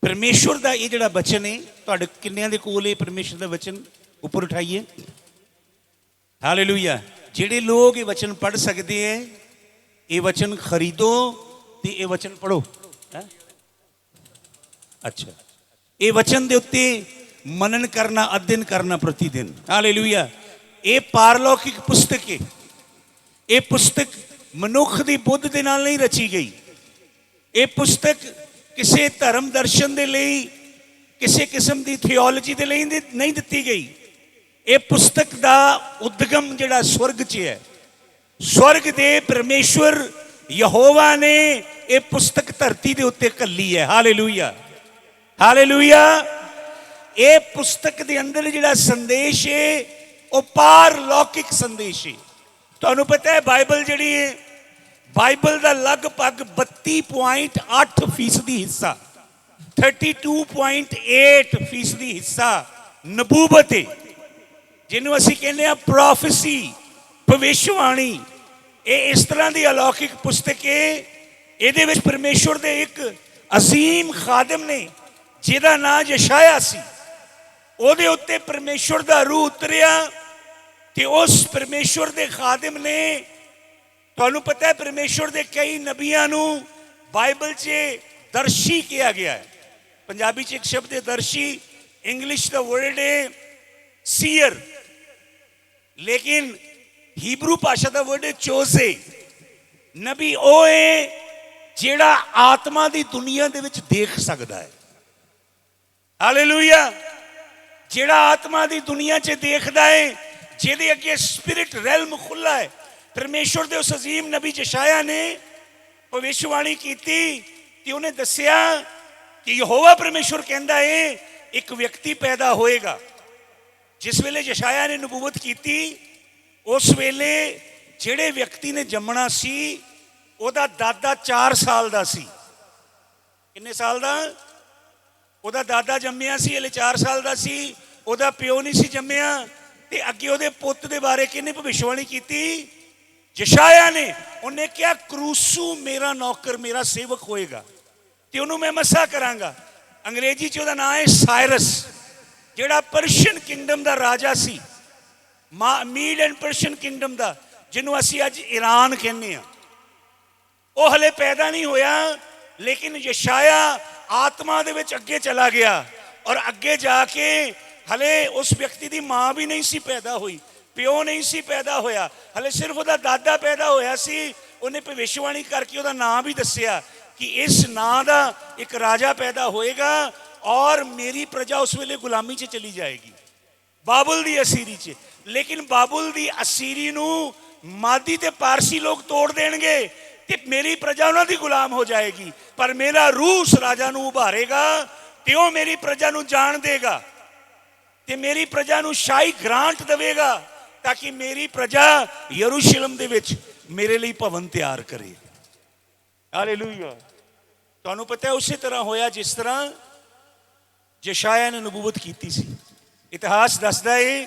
परमेश्वर का ये जोड़ा वचन है तुहाडे किन्नियां दे कोल है परमेश्वर का वचन ऊपर उठाइए। हालेलुया। जिहड़े लोग ये वचन पढ़ सकते हैं ये वचन खरीदो तो ये वचन पढ़ो। अच्छा, ये वचन के उत्ते मनन करना, अध्ययन करना प्रतिदिन। हालेलुया। ये पारलौकिक पुस्तक है। ये पुस्तक मनुख की बुद्ध के नाल नहीं रची गई। ये पुस्तक किसी धर्म दर्शन के लिए, किसी किस्म की थियोलॉजी के लिए नहीं दी गई। ये पुस्तक का उद्गम जिहड़ा स्वर्ग च है। स्वर्ग के परमेश्वर यहोवा ने ये पुस्तक धरती के उत्ते घल्ली है। Hallelujah, hallelujah. ये पुस्तक के अंदर जिहड़ा संदेश है वो पारलौकिक संदेश है। तुहानूं पता है बाइबल जिहड़ी है, बाइबल का लगभग 32.8% हिस्सा, 32.8% हिस्सा नबूवत है, जिन्हों असी कहने प्रोफेसी, भविष्यवाणी। ये इस तरह की अलौकिक पुस्तक है। ये परमेश्वर के एक अजीम खादम ने जिहदा नाम यशाया सी, उहदे उत्ते परमेश्वर का रूह उतरिया ते उस परमेश्वर के खादम ने, तुहानूं पता है परमेश्वर के कई नबियां नूं बाइबल च दर्शी किया गया है। पंजाबी च एक शब्द है दर्शी, इंग्लिश का वर्ड है सीयर, लेकिन हिब्रू भाषा का वर्ड है चोजे। नबी वो है जिहड़ा आत्मा की दुनिया दे विच देख सकता है। हालेलुया। जिहड़ा आत्मा की दुनिया च देखदा है, जिहदे अगे स्पिरिट रैल्म खुला है। परमेश्वर के उस अजीम नबी यशाया ने भविष्यवाणी की कि उन्हें दसिया कि यहोवा परमेश्वर कहता है एक व्यक्ति पैदा होएगा। जिस वेले यशाया ने नबूवत की उस वेले जिहड़े व्यक्ति ने जमना सी उहदा दादा 4 साल का सी। किन्ने साल का? उहदा दादा जम्मिया सी, हले 4 साल का सी। उहदा प्यो नहीं सी जम्मिया ते अगे उहदे पुत्त दे बारे किन्ने भविष्यवाणी की? यशाया ने। उन्हें क्या क्रूसू मेरा नौकर, मेरा सेवक होएगा ते उन्होंने मैं मसा करांगा। अंग्रेजी च उहदा नाम है साइरस, जिहड़ा पर्शियन किंगडम का राजा सी, मीड एंड पर्शियन किंगडम का, जिन्हों असी अज ईरान कहने। वो हले पैदा नहीं होया, लेकिन यशाया आत्मा दे विच अगे चला गया और अगे जाके हले उस व्यक्ति की मां भी नहीं सी पैदा हुई, प्यो नहीं सी पैदा होया, हले सिर्फ उसका दादा पैदा होया सी। उन्हें भविष्यवाणी करके उसका नाम भी दसिया कि इस नाम का एक राजा पैदा होएगा और मेरी प्रजा उस वेले गुलामी च चली जाएगी, बाबुल दी असीरी च। लेकिन बाबुल दी असीरी नूं मादी ते पारसी लोग तोड़ देंगे ते मेरी प्रजा उन्हां दी गुलाम हो जाएगी। पर मेरा रूह उस राजा नूं उभारेगा ते वो मेरी प्रजा नूं जान देगा ते मेरी प्रजा नूं शाही ग्रांट देवेगा ताकि मेरी प्रजा यरूशलेम दे विच मेरे लिए भवन तैयार करे। हालेलुया। तुहानूं पता है उसी तरह होया जिस तरह यशाया ने नबूवत की सी। इतिहास दसदा है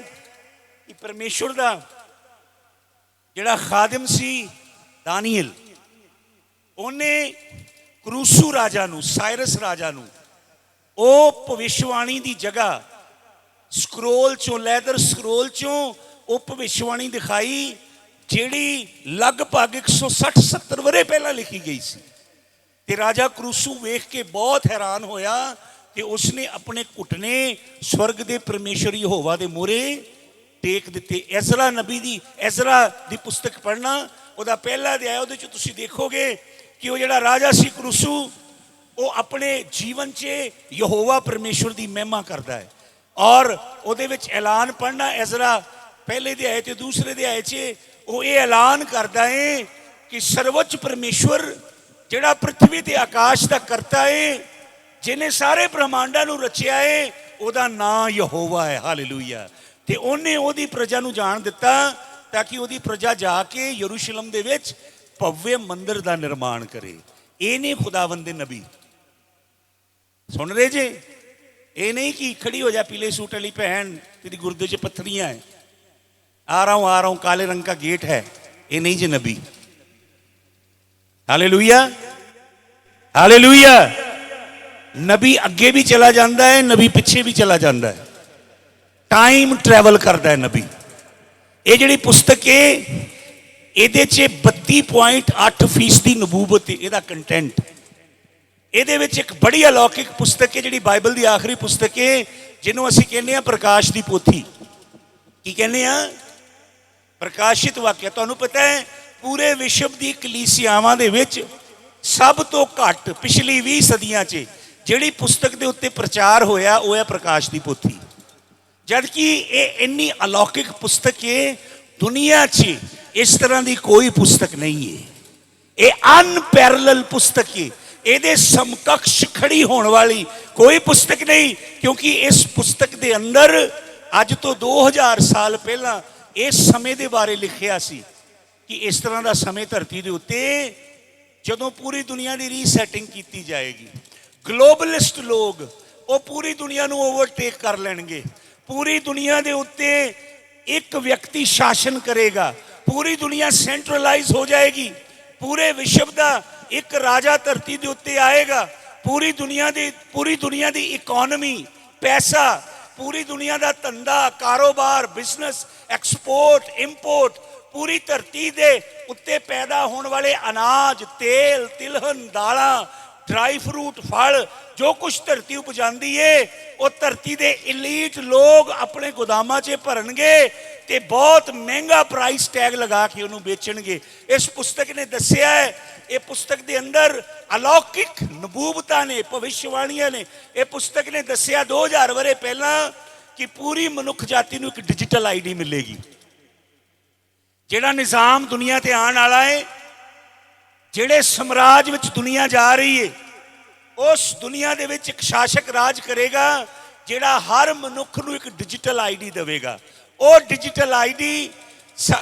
कि परमेश्वर का जिहड़ा खादिम सी दानियल, उन्हें क्रूसू राजा नूं, साइरस राजा नूं ओ भविष्यवाणी की जगह स्क्रोल चों, लैदर स्क्रोल चों वो भविष्यवाणी दिखाई जिहड़ी लगभग 160-70 वरे पहला लिखी गई सी। ते राजा क्रूसू वेख के बहुत हैरान होया कि उसने अपने घुटने स्वर्ग के परमेश्वर यहोवा दे मोरे टेक दिते। एजरा नबी दी, एजरा दी पुस्तक पढ़ना, उहदा पहला अध्याय, उहदे च तुसीं देखोगे कि वो जिहड़ा राजा सी क्रूसू वो अपने जीवन च यहोवा परमेश्वर की महिमा करता है। और उहदे विच ऐलान पढ़ना, एजरा पहले अध्याय ते दूसरे अध्याय च वो ये ऐलान करता है कि सर्वोच्च परमेश्वर जिहड़ा पृथ्वी ते आकाश का करता है, जिन्हें सारे ब्रह्मांडा नूं रचिया है, उहदा नाम यहोवा है। हालेलुया। ते उन्हें ओदी प्रजा नूं जान दिता ताकि ओदी प्रजा जाके यरूशलेम दे विच भव्य मंदिर का निर्माण करे। ये नहीं खुदावंद दे नबी। सुन रहे जे? ये नहीं कि खड़ी हो जा पीले सूट वाली भैन, तेरी गुर्दे च पत्थरियां है, आ रहा हूं, काले रंग का गेट है। ये नहीं जे नबी। Hallelujah, hallelujah. नबी अगे भी चला जाता है, नबी पिछे भी चला जाता है, टाइम ट्रैवल करता है नबी। ये जिहड़ी पुस्तक है ये 32.8% नबूवत है ਇਹਦਾ कंटेंट। ਇਹਦੇ ਵਿੱਚ एक बड़ी अलौकिक पुस्तक है जिहड़ी बाइबल की आखिरी पुस्तक है जिन्हों असीं कहने प्रकाश की पोथी। की कहने प्रकाशित वाक्य। तुहानूं पता है पूरे विश्व की कलीसियावां दे विच सब तो घट पिछली 20 सदियां च जिहड़ी पुस्तक के उत्ते प्रचार होया वो है प्रकाश की पोथी। जबकि ये इन्नी अलौकिक पुस्तक है, दुनिया च इस तरह की कोई पुस्तक नहीं है। ये अनपैरेलल पुस्तक है, ये समकक्ष खड़ी होने वाली कोई पुस्तक नहीं। क्योंकि इस पुस्तक के अंदर अज तो 2000 साल पहला इस समय के बारे लिखिया सी कि इस तरह का समय धरती के उत्ते जदों पूरी दुनिया की रीसैटिंग की जाएगी, ग्लोबलिस्ट लोग वो पूरी दुनिया को ओवरटेक कर लेंगे। पूरी दुनिया के उत्ते एक व्यक्ति शासन करेगा, पूरी दुनिया सेंट्रलाइज हो जाएगी, पूरे विश्व का एक राजा धरती के उत्ते आएगा, पूरी दुनिया की इकोनॉमी, पैसा, पूरी दुनिया का धंधा कारोबार बिजनेस एक्सपोर्ट इंपोर्ट, पूरी धरती के उत्ते पैदा होने वाले अनाज तेल तिलहन दाला ड्राई फ्रूट फल जो कुछ धरती उपजाती है वो धरती के इलीट लोग अपने गोदामां च भरनगे ते बहुत महंगा प्राइस टैग लगा के उन्होंने बेचणगे। इस पुस्तक ने दस्सिया है, ये पुस्तक के अंदर अलौकिक नबूवतां ने भविष्यवाणियां ने, ये पुस्तक ने दस्सिया 2000 वरे पहला कि पूरी मनुख जाति को एक डिजिटल आईडी मिलेगी। जिहड़ा निज़ाम दुनिया ते आने वाला है, जिहड़े समराज विच दुनिया जा रही है, उस दुनिया दे विच एक शासक राज करेगा जिहड़ा हर मनुख नूं एक डिजिटल आईडी देवेगा। वो डिजिटल आईडी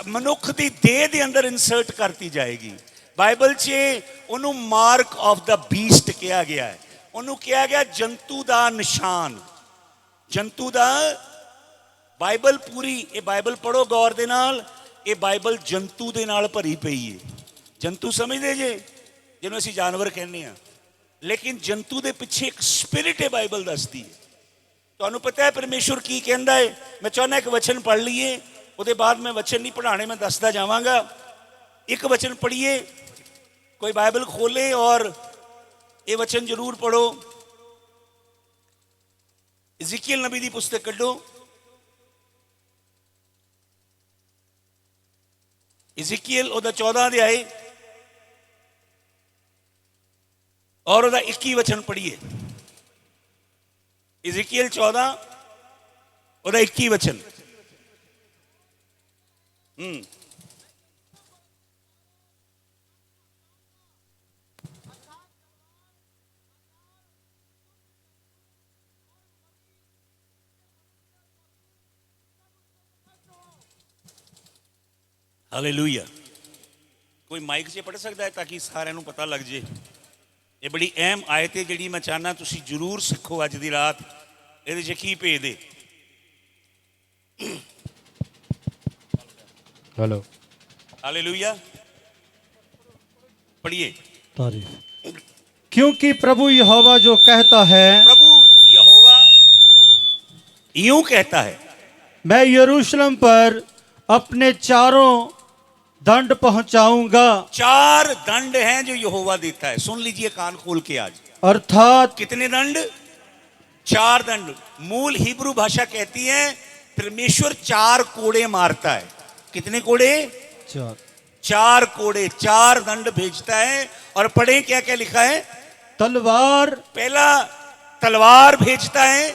मनुख की देह के अंदर इंसर्ट करती जाएगी। बाइबल च उन्होंने मार्क ऑफ द बीस्ट कहा गया है, उन्होंने कहा गया जंतु का निशान। जंतु का बाइबल पूरी ये बाइबल पढ़ो गौर दे नाल, ये बाइबल जंतु दे नाल भरी पई है। जंतु समझते जे जिन्होंने असीं जानवर कहने हैं, लेकिन जंतु के पिछे एक स्पिरिट है बाइबल दसदी है। तुहानूं पता है परमेश्वर की कहता है। मैं चाहना एक वचन पढ़ लीए, उसके बाद मैं वचन नहीं पढ़ाने, मैं दसदा जावांगा। एक वचन पढ़िए, कोई बाइबल खोले और ये वचन जरूर पढ़ो। इज़िकियल नबी की पुस्तक कड्डो, इज़िकियल ओदा 14 अध्याय और ओदा 21 वचन पढ़िए। इज़िकियल 14 ओदा 21 वचन। हालेलुया। कोई माइक से पढ़ सकता है ताकि सारे नूं पता लग जाए। ये बड़ी अहम आयत है जिहड़ी मैं चाहना तुसीं जरूर सीखो अज दी रात। इहदे च की भेद है। हेलो हालेलुया पढ़िए। तारीफ। क्योंकि प्रभु यहोवा जो कहता है, प्रभु यहोवा यूं कहता है, मैं यरूशलेम पर अपने चारों दंड पहुंचाऊंगा। 4 दंड हैं जो यहोवा देता है। सुन लीजिए कान खोल के आज। अर्थात कितने दंड? 4 दंड। मूल हिब्रू भाषा कहती है परमेश्वर 4 कोड़े मारता है। कितने कोड़े? 4 4 कोड़े, 4 दंड भेजता है। और पढ़े क्या क्या लिखा है? तलवार, पहला तलवार भेजता है,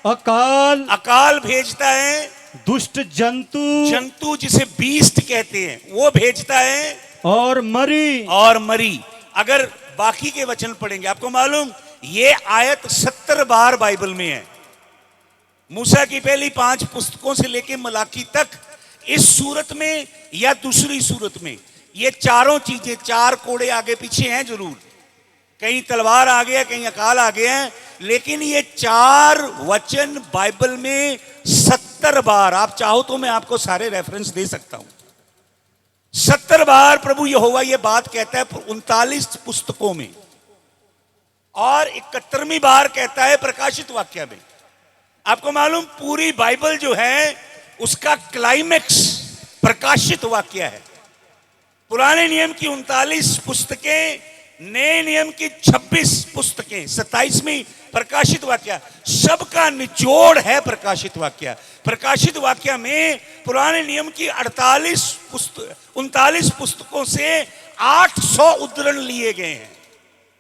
अकाल, अकाल भेजता है, दुष्ट जंतु, जंतु जिसे बीस्ट कहते हैं वो भेजता है, और मरी। और मरी। अगर बाकी के वचन पढ़ेंगे आपको मालूम ये आयत 70 बार बाइबल में है। मूसा की पहली 5 पुस्तकों से लेकर मलाकी तक इस सूरत में या दूसरी सूरत में ये चारों चीजें, 4 कोड़े आगे पीछे हैं जरूर। कहीं तलवार आ गया, कहीं अकाल आ गया है, लेकिन ये 4 वचन बाइबल में 70 बार, आप चाहो तो मैं आपको सारे रेफरेंस दे सकता हूं। 70 बार प्रभु यहोवा ये बात कहता है 39 पुस्तकों में। और 71वीं बार कहता है प्रकाशित वाक्य में। आपको मालूम पूरी बाइबल जो है उसका क्लाइमेक्स प्रकाशित वाक्य है। पुराने नियम की 39 पुस्तकें, नए नियम की 26 पुस्तकें, 27वीं प्रकाशित वाक्य, सबका निचोड़ है प्रकाशित वाक्य। प्रकाशित वाक्य में पुराने नियम की 39 पुस्तकों से 800 उद्धरण लिए गए हैं,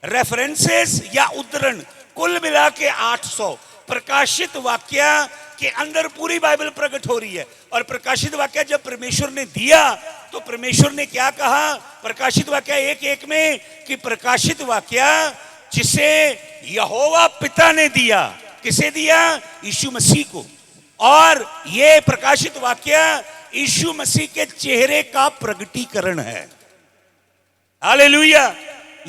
रेफरेंसेस या उद्धरण, कुल मिला के 800। प्रकाशित वाक्य के अंदर पूरी बाइबल प्रकट हो रही है। और प्रकाशित वाक्य जब परमेश्वर ने दिया तो परमेश्वर ने क्या कहा प्रकाशित वाक्य 1:1 में कि प्रकाशित वाक्य जिसे यहोवा पिता ने दिया, किसे दिया? यीशु मसीह को। और ये प्रकाशित वाक्य यीशु मसीह के चेहरे का प्रगटीकरण है। हालेलुया।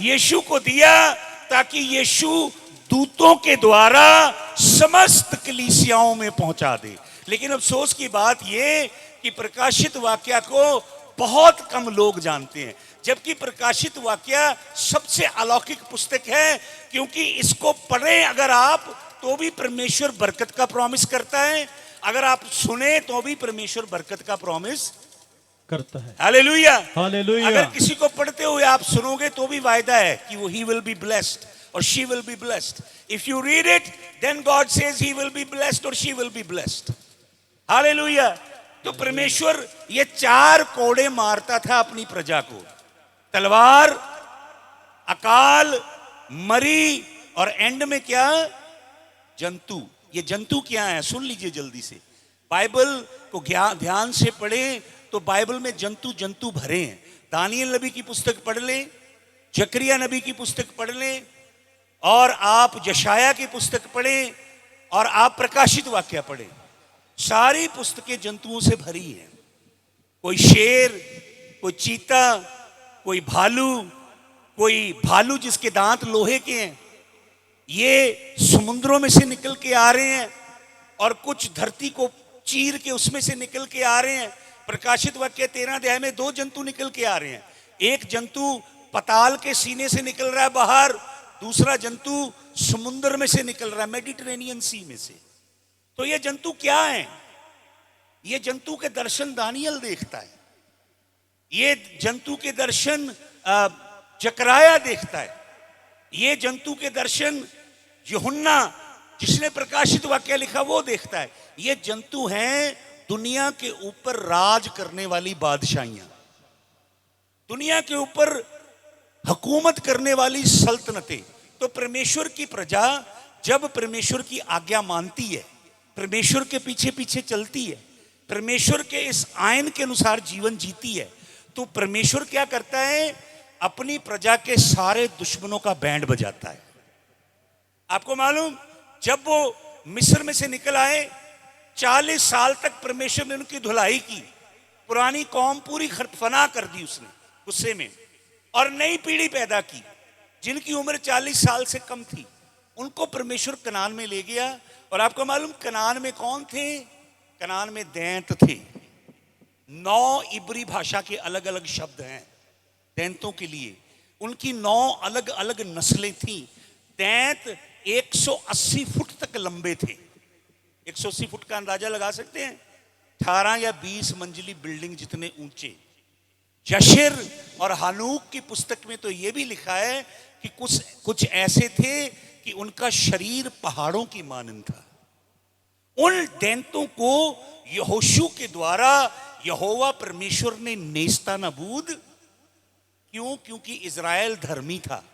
यीशु को दिया ताकि यीशु दूतों के द्वारा समस्त कलीसियाओं में पहुंचा दे। लेकिन अफसोस की बात यह कि प्रकाशित वाक्य को बहुत कम लोग जानते हैं, जबकि प्रकाशित वाक्य सबसे अलौकिक पुस्तक है, क्योंकि इसको पढ़ें अगर आप तो भी परमेश्वर बरकत का प्रॉमिस करता है, अगर आप सुने तो भी परमेश्वर बरकत का प्रॉमिस करता है। Hallelujah, hallelujah. अगर किसी को पढ़ते हुए आप सुनोगे तो भी वायदा है कि वो ही विल बी ब्लेस्ड और she will be blessed. If you read it then God says he will be blessed और she will be blessed. Hallelujah. तो परमेश्वर ये 4 कोड़े मारता था अपनी प्रजा को, तलवार, अकाल, मरी और एंड में क्या? जंतु। ये जंतु क्या है सुन लीजिए जल्दी से। बाइबल को ध्यान से पढ़ें तो बाइबल में जंतु जंतु भरे हैं। दानियल नबी की पुस्तक पढ़ लें, जकरिया नबी की पुस्तक पढ़ लें, और आप यशाया की पुस्तक पढ़ें, और आप प्रकाशित वाक्य पढ़ें। सारी पुस्तकें जंतुओं से भरी हैं। कोई शेर, कोई चीता, कोई भालू जिसके दांत लोहे के हैं, ये समुद्रों में से निकल के आ रहे हैं, और कुछ धरती को चीर के उसमें से निकल के आ रहे हैं। प्रकाशित वाक्य 13 अध्याय में 2 जंतु निकल के आ रहे हैं। एक जंतु पताल के सीने से निकल रहा है बाहर, दूसरा जंतु समुद्र में से निकल रहा है, मेडिटेरेनियन सी में से। तो ये जंतु क्या है? ये जंतु के दर्शन दानियल देखता है, ये जंतु के दर्शन जकराया देखता है, ये जंतु के दर्शन यूहन्ना जिसने प्रकाशित वाक्य लिखा वो देखता है। ये जंतु हैं दुनिया के ऊपर राज करने वाली बादशाहियां, दुनिया के ऊपर हुकूमत करने वाली सल्तनतें। तो परमेश्वर की प्रजा जब परमेश्वर की आज्ञा मानती है, परमेश्वर के पीछे पीछे चलती है, परमेश्वर के इस आयन के अनुसार जीवन जीती है, तो परमेश्वर क्या करता है? अपनी प्रजा के सारे दुश्मनों का बैंड बजाता है। आपको मालूम, जब वो मिस्र में से निकल आए 40 साल तक परमेश्वर ने उनकी धुलाई की, पुरानी कौम पूरी फना कर दी उसने गुस्से में, और नई पीढ़ी पैदा की जिनकी उम्र 40 साल से कम थी। उनको परमेश्वर कनान में ले गया। और आपको मालूम कनान में कौन थे? कनान में दैंत थे। 9 इब्री भाषा के अलग अलग शब्द हैं दैंतों के लिए। उनकी 9 अलग अलग नस्लें थीं। दैंत 180 फुट तक लंबे थे। 180 फुट का अंदाजा लगा सकते हैं, 18 या 20 मंजिली बिल्डिंग जितने ऊंचे। यशिर और हानूक की पुस्तक में तो यह भी लिखा है कि कुछ ऐसे थे कि उनका शरीर पहाड़ों की मानन था। उन दैंतों को यहोशू के द्वारा यहोवा परमेश्वर ने नेस्ता नबूद क्यों? क्योंकि इज़राइल धर्मी था,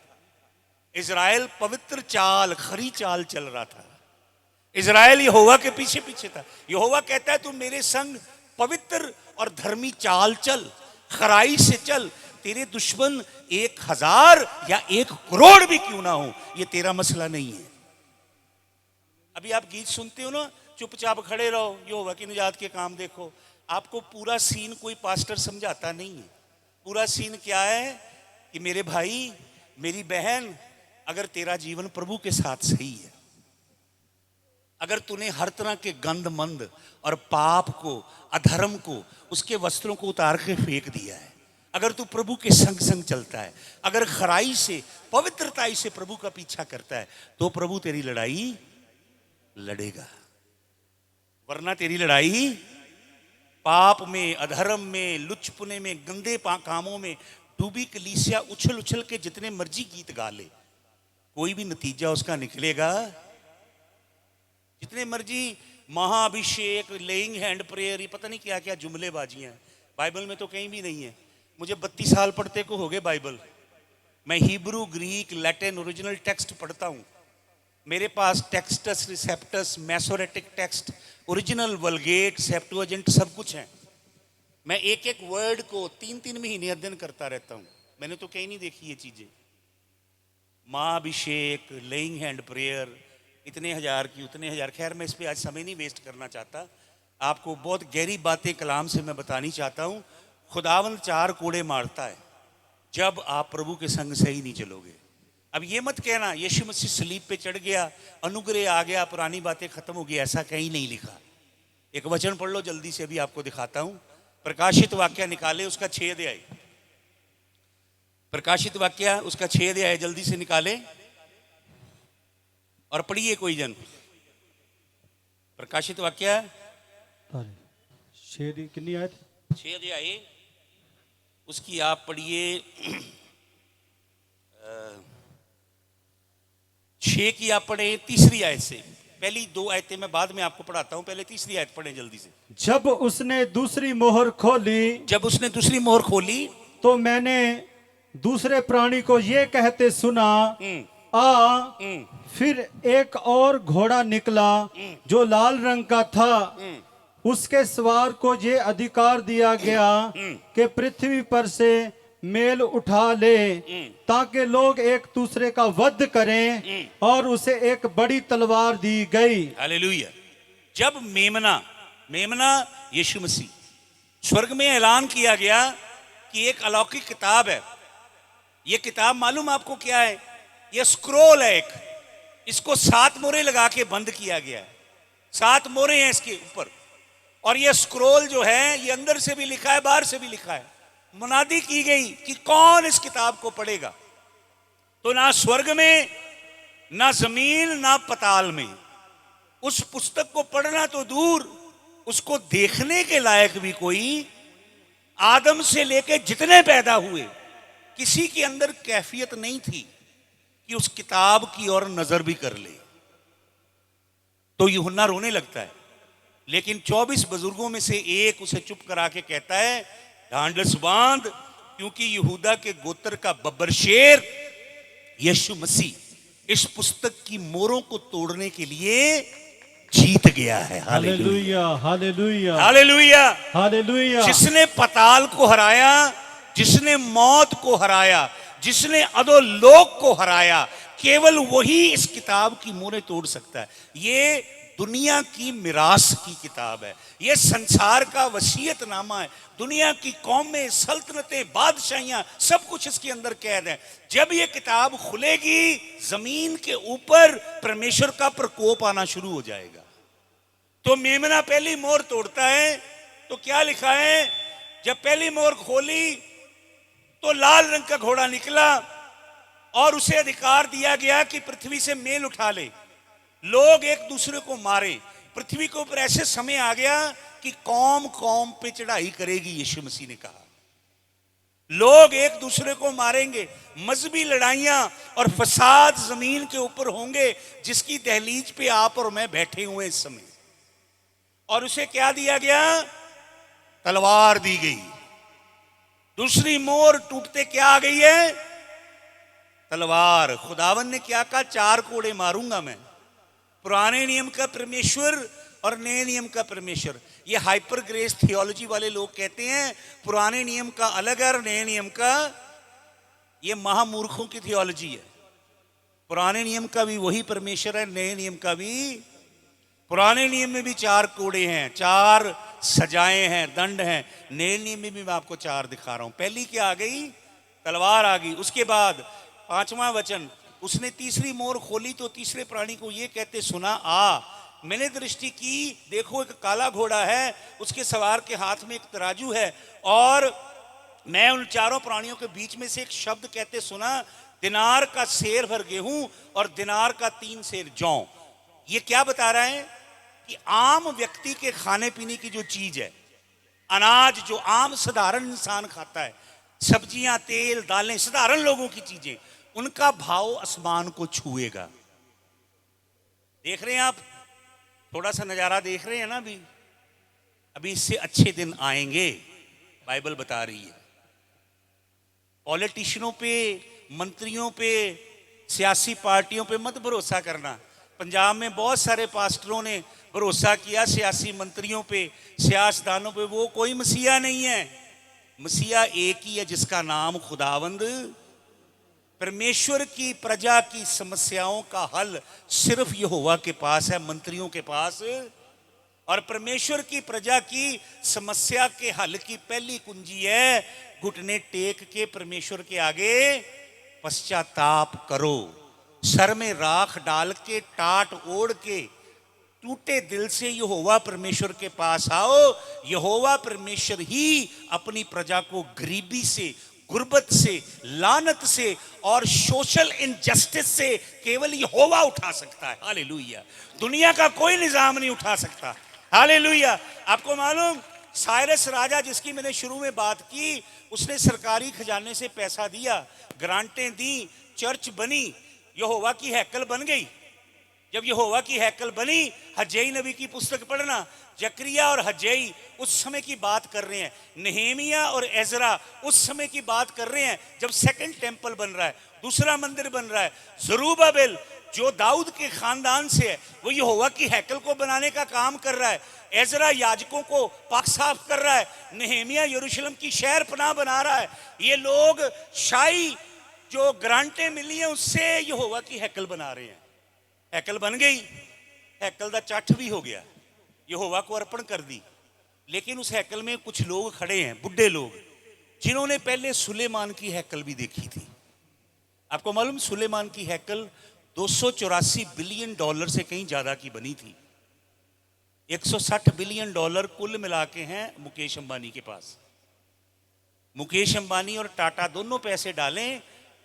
इज़राइल पवित्र चाल, खरी चाल चल रहा था। इज़राइल यहोवा के पीछे पीछे था। यहोवा कहता है तू मेरे संग पवित्र और धर्मी चाल चल, खराई से चल, तेरे दुश्मन 1000 या 1 करोड़ भी क्यों ना हो, ये तेरा मसला नहीं है। अभी आप गीत सुनते हो ना, चुपचाप खड़े रहो, यहोवा की निजात के काम देखो। आपको पूरा सीन कोई पास्टर समझाता नहीं है। पूरा सीन क्या है कि मेरे भाई, मेरी बहन, अगर तेरा जीवन प्रभु के साथ सही है, अगर तूने हर तरह के गंद मंद और पाप को, अधर्म को, उसके वस्त्रों को उतार के फेंक दिया है, अगर तू प्रभु के संग संग चलता है, अगर खराई से पवित्रताई से प्रभु का पीछा करता है, तो प्रभु तेरी लड़ाई लड़ेगा। वरना तेरी लड़ाई पाप में, अधर्म में, लुचपने में, गंदे कामों में डूबी कलीसिया उछल उछल के जितने मर्जी गीत गा ले, कोई भी नतीजा उसका निकलेगा। जितने मर्जी महाअभिषेक, लेइंग हैंड प्रेयर, ये पता नहीं क्या क्या जुमलेबाजियां, बाइबल में तो कहीं भी नहीं है। मुझे 32 साल पढ़ते को हो गए बाइबल। मैं Hebrew, Greek, Latin original text पढ़ता हूं। मेरे पास टेक्स्टस, रिसेप्टस, मैसोरेटिक टेक्स्ट, ओरिजिनल, वल्गेट, सेप्टुअजिंट सब कुछ है। मैं एक एक वर्ड को 3-3 महीने अध्ययन करता रहता हूं। मैंने तो कहीं नहीं देखी ये चीजें। महाअभिषेक, लेइंग हैंड प्रेयर, इतने हजार की उतने हजार। खैर मैं इस पर आज समय नहीं वेस्ट करना चाहता। आपको बहुत गहरी बातें कलाम से मैं बतानी चाहता हूं। खुदावंद 4 कोड़े मारता है जब आप प्रभु के संग से ही नहीं चलोगे। अब ये मत कहना यीशु मसीह सलीब पे चढ़ गया, अनुग्रह आ गया, पुरानी बातें खत्म हो गई, ऐसा कहीं नहीं लिखा। एक वचन पढ़ लो जल्दी से, अभी आपको दिखाता हूं। प्रकाशित वाक्य निकाले, उसका 6 अध्याय। प्रकाशित वाक्य उसका 6 अध्याय जल्दी से निकाले और पढ़िए कोई जन। प्रकाशित वाक्य 6 कितनी आयत? 6 अध्याय उसकी आप पढ़िए 6 की आप पढ़े 3री आयत से। पहली 2 आयतें मैं बाद में आपको पढ़ाता हूं, पहले 3री आयत पढ़े जल्दी से। जब उसने दूसरी मोहर खोली, जब उसने दूसरी मोहर खोली, तो मैंने दूसरे प्राणी को ये कहते सुना, आ। फिर एक और घोड़ा निकला जो लाल रंग का था। उसके सवार को ये अधिकार दिया गया कि पृथ्वी पर से मेल उठा ले, ताकि लोग एक दूसरे का वध करें, और उसे एक बड़ी तलवार दी गई। हालेलुया। जब मेमना यीशु मसीह, स्वर्ग में ऐलान किया गया कि एक अलौकिक किताब है। यह किताब मालूम आपको क्या है? यह स्क्रोल है एक, इसको 7 मोहरें लगा के बंद किया गया है। 7 मोहरें हैं इसके ऊपर, और यह स्क्रोल जो है ये अंदर से भी लिखा है, बाहर से भी लिखा है। मुनादी की गई कि कौन इस किताब को पढ़ेगा। तो ना स्वर्ग में, ना जमीन, ना पताल में उस पुस्तक को पढ़ना तो दूर, उसको देखने के लायक भी कोई आदम से लेके जितने पैदा हुए किसी के अंदर कैफियत नहीं थी कि उस किताब की ओर नजर भी कर ले। तो यूहन्ना रोने लगता है, लेकिन 24 बुजुर्गों में से एक उसे चुप करा के कहता है, ढांढस बांध, क्योंकि यहूदा के गोत्र का बब्बर शेर यीशु मसीह इस पुस्तक की मोहरों को तोड़ने के लिए जीत गया है। Hallelujah, hallelujah, hallelujah, hallelujah. जिसने पताल को हराया, जिसने मौत को हराया, जिसने अधोलोक को हराया, केवल वही इस किताब की मोहरें तोड़ सकता है। ये दुनिया की मिरास की किताब है, यह संसार का वसीयतनामा है। दुनिया की कौमें, सल्तनतें, बादशाहियां, सब कुछ इसके अंदर कैद है। जब यह किताब खुलेगी, जमीन के ऊपर परमेश्वर का प्रकोप आना शुरू हो जाएगा। तो मेमना पहली मोहर तोड़ता है, तो क्या लिखा है? जब पहली मोहर खोली तो लाल रंग का घोड़ा निकला और उसे अधिकार दिया गया कि पृथ्वी से मेल उठा ले, लोग एक दूसरे को मारे। पृथ्वी के ऊपर ऐसे समय आ गया कि कौम कौम पे चढ़ाई करेगी। यीशु मसीह ने कहा लोग एक दूसरे को मारेंगे, मजहबी लड़ाइयां और फसाद जमीन के ऊपर होंगे, जिसकी दहलीज पे आप और मैं बैठे हुए इस समय। और उसे क्या दिया गया? तलवार दी गई। दूसरी मोहर टूटते क्या आ गई है? तलवार। खुदावन ने क्या कहा? 4 कोड़े मारूंगा मैं। पुराने नियम का परमेश्वर और नए नियम का परमेश्वर। ये हाइपर ग्रेस थियोलॉजी वाले लोग कहते हैं पुराने नियम का अलग है और नए नियम का, ये महामूर्खों की थियोलॉजी है। पुराने नियम का भी वही परमेश्वर है, नए नियम का भी। पुराने नियम में भी 4 कोड़े हैं, 4 सजाएं हैं, दंड हैं। नए नियम में भी मैं आपको 4 दिखा रहा हूं। पहली क्या आ गई? तलवार आ गई। उसके बाद 5वां वचन, उसने तीसरी मोहर खोली तो तीसरे प्राणी को ये कहते सुना, आ। मैंने दृष्टि की, देखो एक काला घोड़ा है, उसके सवार के हाथ में एक तराजू है और मैं उन चारों प्राणियों के बीच में से एक शब्द कहते सुना, दिनार का सेर भर गेहूं और दिनार का 3 सेर जौ। ये क्या बता रहा है कि आम व्यक्ति के खाने पीने की जो चीज है, अनाज जो आम साधारण इंसान खाता है, सब्जियां, तेल, दालें, साधारण लोगों की चीजें, उनका भाव आसमान को छुएगा। देख रहे हैं आप, थोड़ा सा नजारा देख रहे हैं ना। अभी इससे अच्छे दिन आएंगे, बाइबल बता रही है। पॉलिटिशियनों पे, मंत्रियों पे, सियासी पार्टियों पे मत भरोसा करना। पंजाब में बहुत सारे पास्टरों ने भरोसा किया सियासी मंत्रियों पे, सियासतदानों पे। वो कोई मसीहा नहीं है। मसीहा एक ही है, जिसका नाम खुदावंद। परमेश्वर की प्रजा की समस्याओं का हल सिर्फ यहोवा के पास है, मंत्रियों के पास। और परमेश्वर की प्रजा की समस्या के हल की पहली कुंजी है, घुटने टेक के परमेश्वर के आगे पश्चाताप करो। सर में राख डाल के, टाट ओढ़ के, टूटे दिल से यहोवा परमेश्वर के पास आओ। यहोवा परमेश्वर ही अपनी प्रजा को गरीबी से, गुर्बत से, लानत से और सोशल इनजस्टिस से केवल यहोवा उठा सकता है। हालेलुया। दुनिया का कोई निजाम नहीं उठा सकता। हालेलुया। आपको मालूम, साइरस राजा, जिसकी मैंने शुरू में बात की, उसने सरकारी खजाने से पैसा दिया, ग्रांटें दी, चर्च बनी, यहोवा की हैकल बन गई। जब यहोवा की हैकल बनी, हज्जई नबी की पुस्तक पढ़ना, जकरिया और हज्जई उस समय की बात कर रहे हैं। नेहेमिया और एजरा उस समय की बात कर रहे हैं जब सेकंड टेंपल बन रहा है, दूसरा मंदिर बन रहा है। जरूब्बाबिल जो दाऊद के खानदान से है, वो यहोवा की हैकल को बनाने का काम कर रहा है। एजरा याजकों को पाक साफ कर रहा है। नेहेमिया यरूशलेम की शहर पनाह बना रहा है। ये लोग शाही जो ग्रांटें मिली हैं उससे यहोवा की हैकल बना रहे हैं। हैकल बन गई, हैकल दा चट भी हो गया, यहोवा को अर्पण कर दी। लेकिन उस हैकल में कुछ लोग खड़े हैं, बुढ़े लोग, जिन्होंने पहले सुलेमान की हैकल भी देखी थी। आपको मालूम, सुलेमान की हैकल 284 बिलियन डॉलर से कहीं ज्यादा की बनी थी। 160 बिलियन डॉलर कुल मिला के हैं मुकेश अंबानी के पास। मुकेश अंबानी और टाटा दोनों पैसे डालें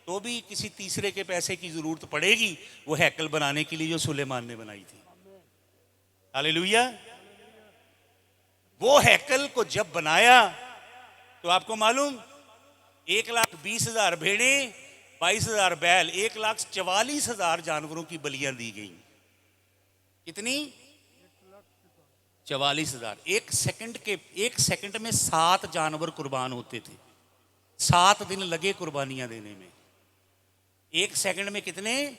तो भी किसी तीसरे के पैसे की जरूरत पड़ेगी वो हैकल बनाने के लिए जो सुलेमान ने बनाई थी। हालेलुया। वो हैकल को जब बनाया तो आपको मालूम, 1,20,000 भेड़ें, 22,000 बैल, 1,44,000 जानवरों की बलियां दी गई। कितनी? 44,000। एक सेकंड में 7 जानवर कुर्बान होते थे। 7 दिन लगे कुर्बानियां देने में। एक सेकंड में कितने?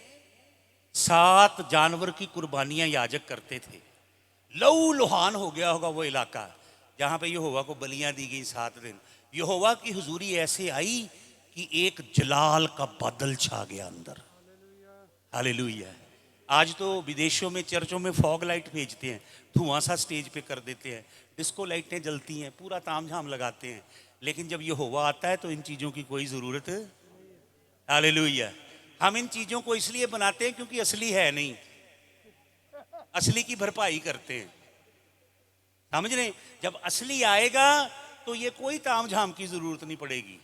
7 जानवर की कुर्बानियां याजक करते थे। लहू लुहान हो गया होगा वो इलाका जहां पे यहोवा को बलियां दी गई 7 दिन। यहोवा की हुजूरी ऐसे आई कि एक जलाल का बादल छा गया अंदर। हालेलुया। आज तो विदेशों में चर्चों में फॉग लाइट भेजते हैं, धुआं सा स्टेज पे कर देते हैं, डिस्को लाइटें जलती हैं, पूरा तामझाम लगाते हैं। लेकिन जब यहोवा आता है तो इन चीजों की कोई जरूरत। हालेलुया। हम इन चीजों को इसलिए बनाते हैं क्योंकि असली है नहीं, असली की भरपाई करते हैं। समझ रहे? जब असली आएगा तो ये कोई तामझाम की जरूरत नहीं पड़ेगी।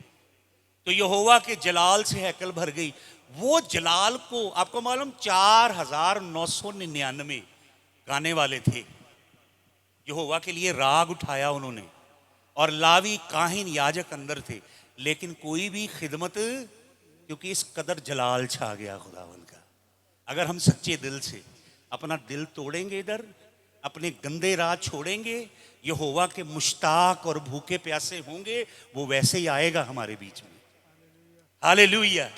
तो यहोवा के जलाल से हैकल भर गई। वो जलाल को आपको मालूम 4,999 गाने वाले थे। यहोवा के लिए राग उठाया उन्होंने, और लावी काहिन याजक अंदर थे, लेकिन कोई भी खिदमत, क्योंकि इस कदर जलाल छा गया खुदावन का। अगर हम सच्चे दिल से अपना दिल तोड़ेंगे, इधर अपने गंदे राह छोड़ेंगे, यहोवा के मुश्ताक और भूखे प्यासे होंगे, वो वैसे ही आएगा हमारे बीच में। हालेलुया।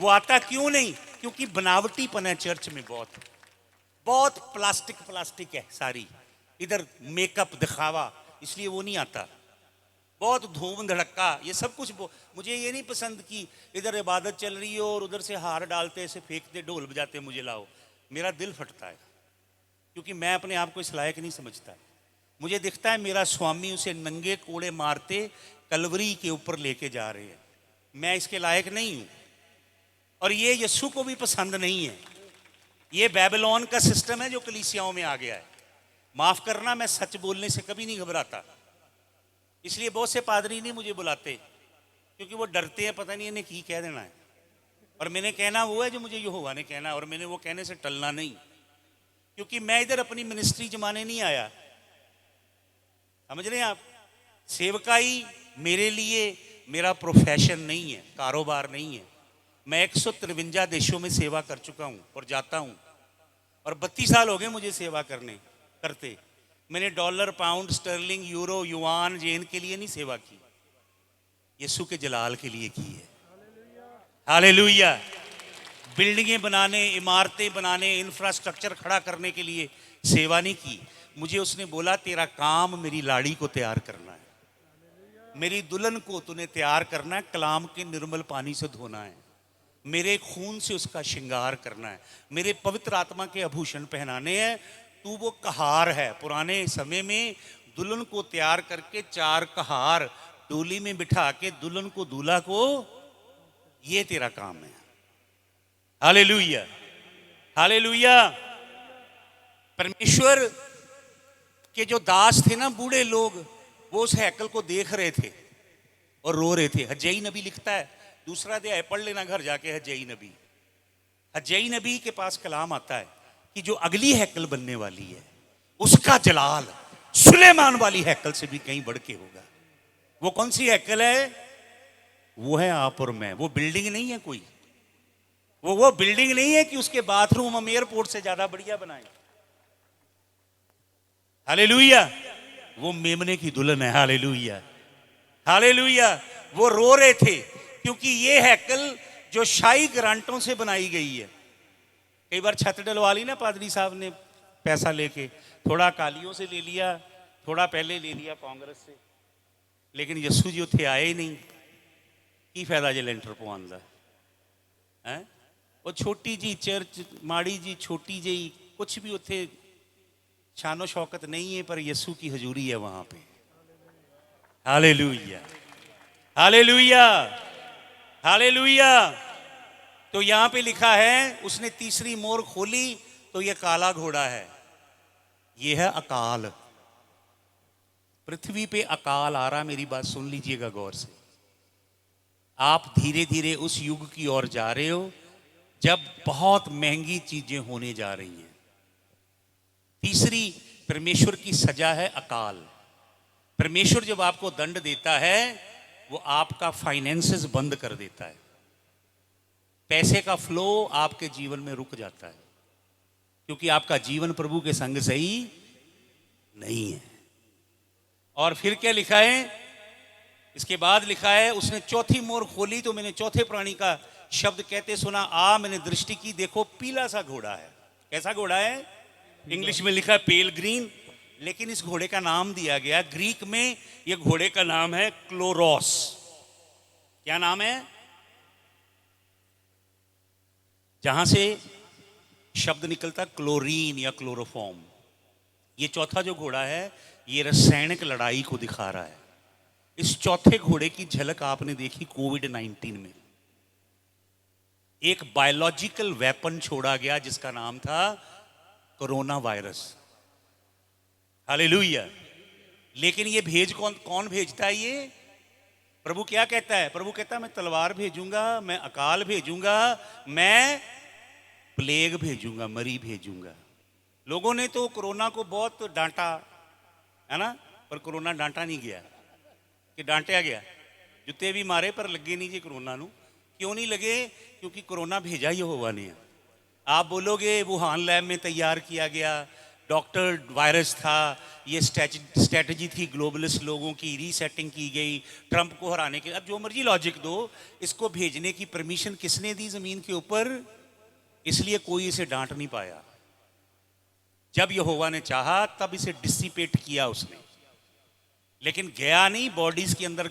वो आता क्यों नहीं? क्योंकि बनावटीपन है चर्च में, बहुत प्लास्टिक है सारी, इधर मेकअप दिखावा, इसलिए वो नहीं आता। बहुत धूम धड़क्का, ये सब कुछ। मुझे ये नहीं पसंद कि इधर इबादत चल रही हो और उधर से हार डालते, ऐसे फेंकते, ढोल बजाते मुझे लाओ। मेरा दिल फटता है क्योंकि मैं अपने आप को इस लायक नहीं समझता। मुझे दिखता है मेरा स्वामी उसे नंगे कोड़े मारते कलवरी के ऊपर लेके जा रहे हैं, मैं इसके लायक नहीं हूं। और ये यीशु को भी पसंद नहीं है। ये बेबीलोन का सिस्टम है जो कलीसियाओं में आ गया है। माफ करना, मैं सच बोलने से कभी नहीं घबराता, इसलिए बहुत से पादरी नहीं मुझे बुलाते। क्योंकि वो डरते हैं, पता नहीं इन्हें की कह देना है। और मैंने कहना वो है जो मुझे यहोवा ने कहना है, और मैंने वो कहने से टलना नहीं, क्योंकि मैं इधर अपनी मिनिस्ट्री जमाने नहीं आया। समझ रहे हैं आप? सेवकाई मेरे लिए मेरा प्रोफेशन नहीं है, कारोबार नहीं है। मैं 153 देशों में सेवा कर चुका हूं और जाता हूं, और 32 साल हो गए मुझे सेवा करते। मैंने dollar, pound, sterling, euro, yuan, yen के लिए नहीं सेवा की, यीशु के जलाल के लिए की है। हालेलुया। बिल्डिंगें बनाने, इमारतें बनाने, इंफ्रास्ट्रक्चर खड़ा करने के लिए सेवा नहीं की। मुझे उसने बोला तेरा काम मेरी लाड़ी को तैयार करना है, मेरी दुल्हन को तूने तैयार करना है, कलाम के निर्मल पानी से धोना है, मेरे खून से उसका श्रृंगार करना है, मेरे पवित्र आत्मा के आभूषण पहनाने हैं। तू वो कहार है। पुराने समय में दुल्हन को तैयार करके 4 कहार डोली में बिठा के दुल्हन को, दूल्हा को, ये तेरा काम है। Hallelujah, hallelujah. परमेश्वर के जो दास थे ना, बूढ़े लोग, वो उस हैकल को देख रहे थे और रो रहे थे। हज्जई नबी लिखता है, दूसरा अध्याय पढ़ लेना घर जाके, हज्जई नबी के पास कलाम आता है कि जो अगली हैकल बनने वाली है उसका जलाल सुलेमान वाली हैकल से भी कहीं बढ़ के होगा। वो कौन सी हैकल है? वो है आप और मैं। वो बिल्डिंग नहीं है कोई, वो बिल्डिंग नहीं है कि उसके बाथरूम हम एयरपोर्ट से ज्यादा बढ़िया बनाए। हालेलुया। वो मेमने की दुल्हन है। Hallelujah, hallelujah. वो रो रहे थे क्योंकि ये हैकल जो शाही ग्रांटों से बनाई गई है। कई बार छत डलवा ली ना पादरी साहब ने पैसा लेके, थोड़ा अकालियों से ले लिया, थोड़ा पहले ले लिया कांग्रेस से, लेकिन यस्सू जी उत्थे आए ही नहीं। की फायदा जे लेंटर पवाउण दा है? वो छोटी जी चर्च, माड़ी जी छोटी जी, कुछ भी उत्थे शानो शौकत नहीं है, पर यस्सू की हजूरी है वहां पे। Hallelujah, hallelujah, hallelujah. तो यहां पे लिखा है, उसने तीसरी मोर खोली तो यह काला घोड़ा है। यह है अकाल। पृथ्वी पे अकाल आ रहा। मेरी बात सुन लीजिएगा गौर से। आप धीरे धीरे उस युग की ओर जा रहे हो जब बहुत महंगी चीजें होने जा रही हैं। तीसरी परमेश्वर की सजा है अकाल। परमेश्वर जब आपको दंड देता है, वो आपका फाइनेंसेस बंद कर देता है। पैसे का फ्लो आपके जीवन में रुक जाता है, क्योंकि आपका जीवन प्रभु के संग सही नहीं है। और फिर क्या लिखा है? इसके बाद लिखा है, उसने चौथी मोर खोली तो मैंने चौथे प्राणी का शब्द कहते सुना, आ मैंने दृष्टि की, देखो पीला सा घोड़ा है। कैसा घोड़ा है? इंग्लिश में लिखा है पेल ग्रीन, लेकिन इस घोड़े का नाम दिया गया, ग्रीक में यह घोड़े का नाम है क्लोरोस। क्या नाम है? जहां से शब्द निकलता क्लोरीन या क्लोरोफॉर्म। ये चौथा जो घोड़ा है, ये रासायनिक लड़ाई को दिखा रहा है। इस चौथे घोड़े की झलक आपने देखी कोविड-19 में। एक बायोलॉजिकल वेपन छोड़ा गया जिसका नाम था कोरोना वायरस। हालेलुया। लेकिन ये भेज कौन भेजता है? ये प्रभु क्या कहता है? प्रभु कहता है मैं तलवार भेजूंगा, मैं अकाल भेजूंगा, मैं प्लेग भेजूंगा, मरी भेजूंगा। लोगों ने तो कोरोना को बहुत डांटा है ना, पर कोरोना डांटा नहीं गया कि डांटा गया। जुत्ते भी मारे पर लगे नहीं जी कोरोना नू। क्यों नहीं लगे? क्योंकि कोरोना भेजा यहोवा ने। आप बोलोगे वुहान लैब में तैयार किया गया, डॉक्टर वायरस था, ये स्ट्रैटेजी थी ग्लोबलिस्ट लोगों की, रीसेटिंग की गई ट्रंप को हराने के। अब जो मर्जी लॉजिक दो, इसको भेजने की परमिशन किसने दी जमीन के ऊपर? इसलिए कोई इसे डांट नहीं पाया। जब यहोवा ने चाहा तब इसे डिसिपेट किया उसने, लेकिन गया नहीं, बॉडीज के अंदर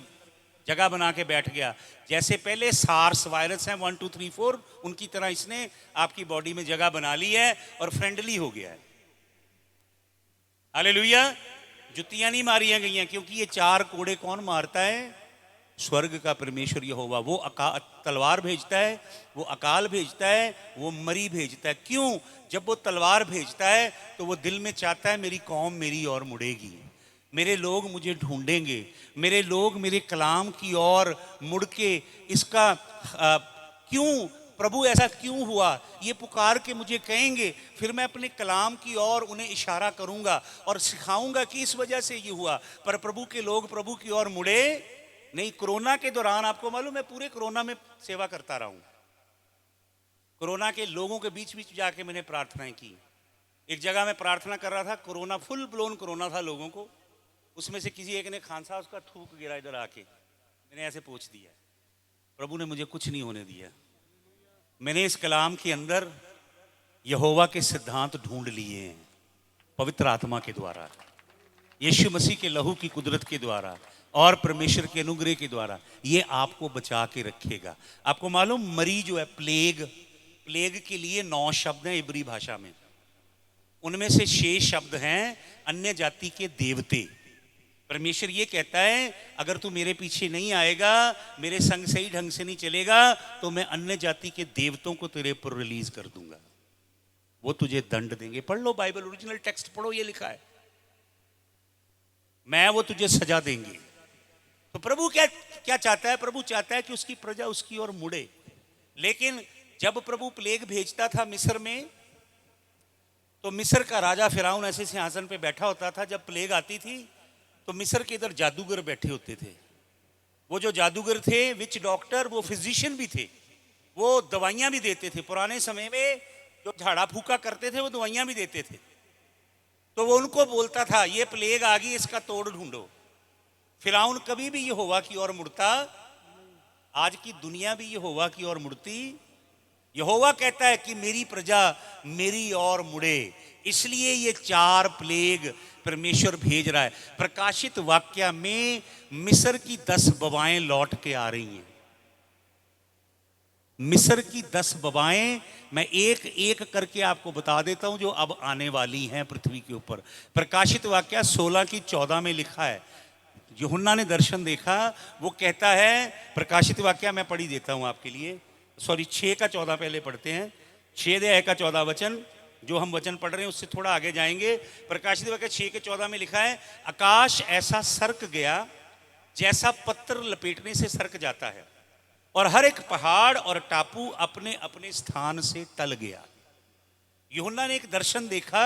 जगह बना के बैठ गया। जैसे पहले सार्स वायरस है 1 2 3 4, उनकी तरह इसने आपकी बॉडी में जगह बना ली है और फ्रेंडली हो गया है। हालेलुया। जुतियां नहीं मारियां गई हैं, क्योंकि ये 4 कोड़े कौन मारता है? स्वर्ग का परमेश्वर यहोवा। वो तलवार भेजता है, वो अकाल भेजता है, वो मरी भेजता है। क्यों? जब वो तलवार भेजता है तो वो दिल में चाहता है मेरी कौम मेरी और मुड़ेगी, मेरे लोग मुझे ढूंढेंगे, मेरे लोग मेरे कलाम की ओर मुड़ के इसका क्यों प्रभु ऐसा क्यों हुआ ये पुकार के मुझे कहेंगे, फिर मैं अपने कलाम की ओर उन्हें इशारा करूंगा और सिखाऊंगा कि इस वजह से ये हुआ। पर प्रभु के लोग प्रभु की ओर मुड़े नहीं। कोरोना के दौरान आपको मालूम है, पूरे कोरोना में सेवा करता रहा हूं। कोरोना के लोगों के बीच बीच जाके मैंने प्रार्थनाएं की। एक जगह मैं प्रार्थना कर रहा था, कोरोना फुल ब्लोन कोरोना था लोगों को, उसमें से किसी एक ने खांसा, उसका थूक गिरा इधर आके, मैंने ऐसे पूछ दिया, प्रभु ने मुझे कुछ नहीं होने दिया। मैंने इस कलाम के अंदर यहोवा के सिद्धांत ढूंढ लिए हैं, पवित्र आत्मा के द्वारा, यीशु मसीह के लहू की कुदरत के द्वारा और परमेश्वर के अनुग्रह के द्वारा ये आपको बचा के रखेगा। आपको मालूम मरी जो है प्लेग, प्लेग के लिए 9 शब्द हैं इब्री भाषा में, उनमें से 6 शब्द हैं अन्य जाति के देवते। परमेश्वर ये कहता है अगर तू मेरे पीछे नहीं आएगा, मेरे संग सही ढंग से नहीं चलेगा, तो मैं अन्य जाति के देवतों को तेरे पर रिलीज कर दूंगा, वो तुझे दंड देंगे। पढ़ लो बाइबल, ओरिजिनल टेक्स्ट पढ़ो, ये लिखा है, मैं वो तुझे सजा देंगे। तो प्रभु क्या क्या चाहता है? प्रभु चाहता है कि उसकी प्रजा उसकी ओर मुड़े। लेकिन जब प्रभु प्लेग भेजता था मिस्र में, तो मिस्र का राजा फिरौन ऐसे सिंहासन पे बैठा होता था। जब प्लेग आती थी तो मिस्र के इधर जादूगर बैठे होते थे। वो जो जादूगर थे, विच डॉक्टर, वो फिजिशियन भी थे, वो दवाइयां भी देते थे। पुराने समय में जो झाड़ा फूका करते थे वो दवाइयां भी देते थे। तो वो उनको बोलता था ये प्लेग आ गई, इसका तोड़ ढूंढो। फिरौन कभी भी यहोवा की ओर मुड़ता, आज की दुनिया भी यहोवा की ओर मुड़ती। यहोवा कहता है कि मेरी प्रजा मेरी ओर मुड़े, इसलिए ये 4 प्लेग परमेश्वर भेज रहा है। प्रकाशित वाक्य में मिस्र की 10 बवाएं लौट के आ रही हैं। मिस्र की 10 बवाएं मैं एक एक करके आपको बता देता हूं जो अब आने वाली हैं पृथ्वी के ऊपर। प्रकाशित वाक्य 16 की 14 में लिखा है, यूहन्ना ने दर्शन देखा। वो कहता है, प्रकाशित वाक्य मैं पढ़ी देता हूं आपके लिए, 6 का 14 पहले पढ़ते हैं, 6 अध्याय का 14 वचन। जो हम वचन पढ़ रहे हैं उससे थोड़ा आगे जाएंगे। प्रकाशित वाक्य 6 के 14 में लिखा है, आकाश ऐसा सरक गया जैसा पत्थर लपेटने से सरक जाता है, और हर एक पहाड़ और टापू अपने अपने स्थान से टल गया। यूहन्ना ने एक दर्शन देखा।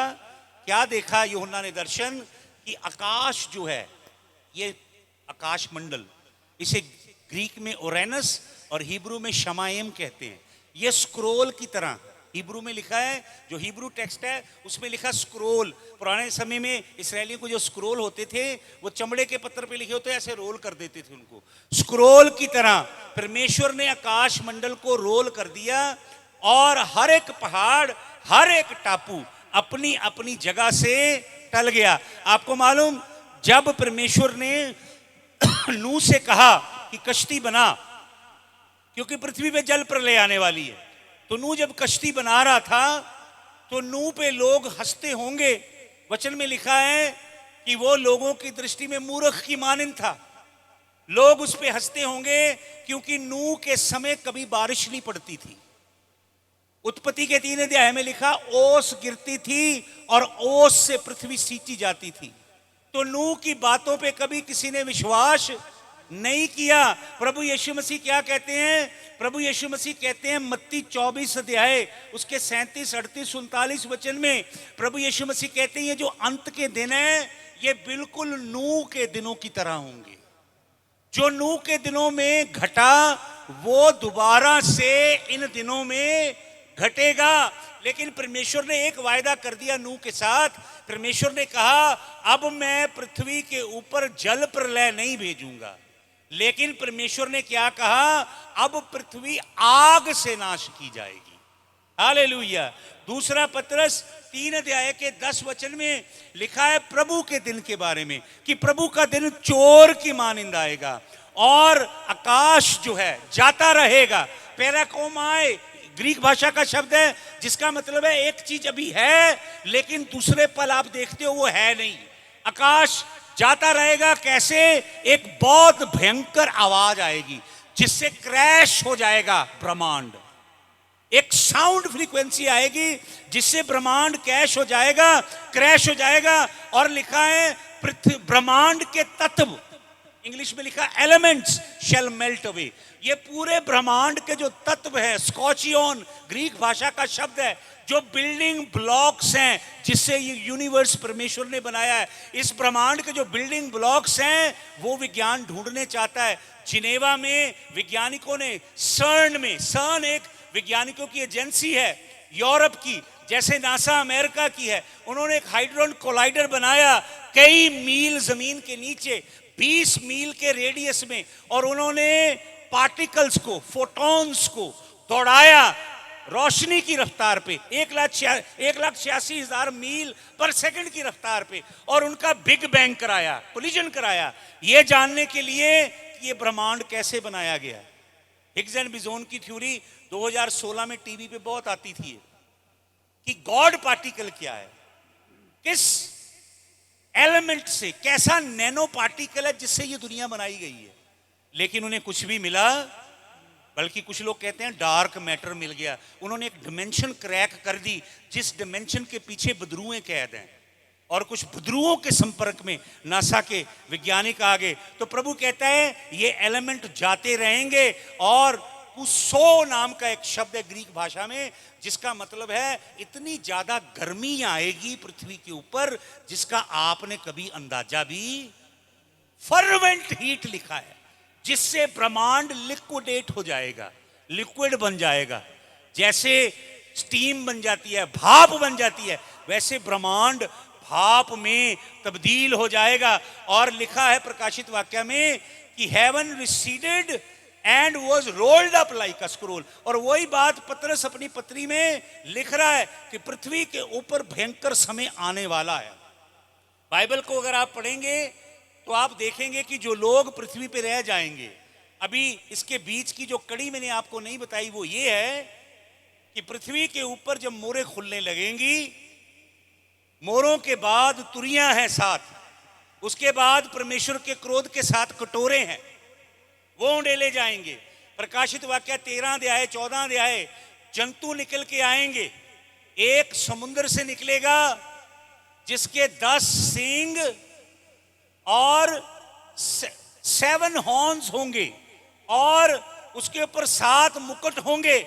क्या देखा यूहन्ना ने दर्शन? कि आकाश जो है, ये आकाश मंडल, इसे ग्रीक में ओरेनस और हिब्रू में शमाएम कहते हैं। ये स्क्रोल की तरह हिब्रू में लिखा है, जो हिब्रू टेक्स्ट है उसमें लिखा स्क्रोल। पुराने समय में इसराइलियों को जो स्क्रोल होते थे वो चमड़े के पत्थर पे लिखे होते, ऐसे रोल कर देते थे उनको। स्क्रोल की तरह परमेश्वर ने आकाश मंडल को रोल कर दिया, और हर एक पहाड़, हर एक टापू अपनी अपनी जगह से टल गया। आपको मालूम, जब परमेश्वर ने नूह से कहा कि कश्ती बना, क्योंकि पृथ्वी पे जल प्रलय आने वाली है, तो नूह जब कश्ती बना रहा था तो नूह पे लोग हंसते होंगे। वचन में लिखा है कि वो लोगों की दृष्टि में मूर्ख की मानिंद था। लोग उस पे हंसते होंगे क्योंकि नूह के समय कभी बारिश नहीं पड़ती थी। उत्पत्ति के 3 अध्याय में लिखा, ओस गिरती थी और ओस से पृथ्वी सींची जाती थी। तो नूह की बातों पे कभी किसी ने विश्वास नहीं किया। प्रभु यीशु मसीह क्या कहते हैं? प्रभु यीशु मसीह कहते हैं मत्ती 24 अध्याय उसके 37, 38, 39 वचन में, प्रभु यीशु मसीह कहते हैं ये जो अंत के दिन है ये बिल्कुल नूह के दिनों की तरह होंगे। जो नूह के दिनों में घटा वो दोबारा से इन दिनों में घटेगा। लेकिन परमेश्वर ने एक वायदा कर दिया नूह के साथ। परमेश्वर ने कहा, अब मैं पृथ्वी के ऊपर जल प्रलय नहीं भेजूंगा। लेकिन परमेश्वर ने क्या कहा? अब पृथ्वी आग से नाश की जाएगी। हालेलुया। दूसरा पतरस 3 अध्याय के 10 वचन में लिखा है प्रभु के दिन के बारे में, कि प्रभु का दिन चोर की मानिंद आएगा, और आकाश जो है जाता रहेगा। पेराकोमाए ग्रीक भाषा का शब्द है, जिसका मतलब है एक चीज अभी है लेकिन दूसरे पल आप देखते हो वो है नहीं। आकाश जाता रहेगा। कैसे? एक बहुत भयंकर आवाज आएगी जिससे क्रैश हो जाएगा ब्रह्मांड। एक साउंड फ्रीक्वेंसी आएगी जिससे ब्रह्मांड क्रैश हो जाएगा। और लिखा है ब्रह्मांड के तत्व, इंग्लिश में लिखा एलिमेंट्स शैल मेल्ट अवे। ये पूरे ब्रह्मांड के जो तत्व है, स्कॉचियन ग्रीक भाषा का शब्द है, जो बिल्डिंग ब्लॉक्स हैं जिससे ये यूनिवर्स परमेश्वर ने बनाया है, इस ब्रह्मांड के जो बिल्डिंग ब्लॉक्स हैं वो विज्ञान ढूंढने चाहता है। जिनेवा में वैज्ञानिकों ने सर्न एक वैज्ञानिकों की एजेंसी है यूरोप की, जैसे नासा अमेरिका की है, उन्होंने एक हाइड्रोजन कोलाइडर बनाया कई मील जमीन के नीचे, 20 मील के रेडियस में, और उन्होंने पार्टिकल्स को, फोटॉन्स को दौड़ाया रोशनी की रफ्तार पे 1,86,000 मील पर सेकंड की रफ्तार पे, और उनका बिग बैंग कराया, कोलिजन कराया, ये जानने के लिए कि ये ब्रह्मांड कैसे बनाया गया। हिग्स एंड बोसोन की थ्योरी 2016 में टीवी पे बहुत आती थी कि गॉड पार्टिकल क्या है, किस एलिमेंट से, कैसा नैनो पार्टिकल है जिससे ये दुनिया बनाई गई है। लेकिन उन्हें कुछ भी मिला, बल्कि कुछ लोग कहते हैं डार्क मैटर मिल गया। उन्होंने एक डिमेंशन क्रैक कर दी जिस डिमेंशन के पीछे बदरुएं कैद हैं, और कुछ बदरुओं के संपर्क में नासा के वैज्ञानिक आ गए। तो प्रभु कहता है ये एलिमेंट जाते रहेंगे, और कुसो नाम का एक शब्द है ग्रीक भाषा में जिसका मतलब है इतनी ज्यादा गर्मी आएगी पृथ्वी के ऊपर जिसका आपने कभी अंदाजा भी, फर्वेंट हीट लिखा है, जिससे ब्रह्मांड लिक्विडेट हो जाएगा, लिक्विड बन जाएगा। जैसे स्टीम बन जाती है, भाप बन जाती है, वैसे ब्रह्मांड भाप में तब्दील हो जाएगा। और लिखा है प्रकाशित वाक्य में कि heaven receded and was rolled up like a scroll. और वही बात पतरस अपनी पत्री में लिख रहा है कि पृथ्वी के ऊपर भयंकर समय आने वाला है। बाइबल को अगर आप पढ़ेंगे तो आप देखेंगे कि जो लोग पृथ्वी पे रह जाएंगे, अभी इसके बीच की जो कड़ी मैंने आपको नहीं बताई वो ये है कि पृथ्वी के ऊपर जब मोरें खुलने लगेंगी, मोरों के बाद तुरियां हैं 7, उसके बाद परमेश्वर के क्रोध के 7 कटोरे हैं, वो उंडेले जाएंगे। प्रकाशित वाक्य 13 अध्याय 14 अध्याय, जंतु निकल के आएंगे, एक समुद्र से निकलेगा जिसके 10 सींग और 7 हॉर्न्स होंगे, और उसके ऊपर 7 मुकुट होंगे।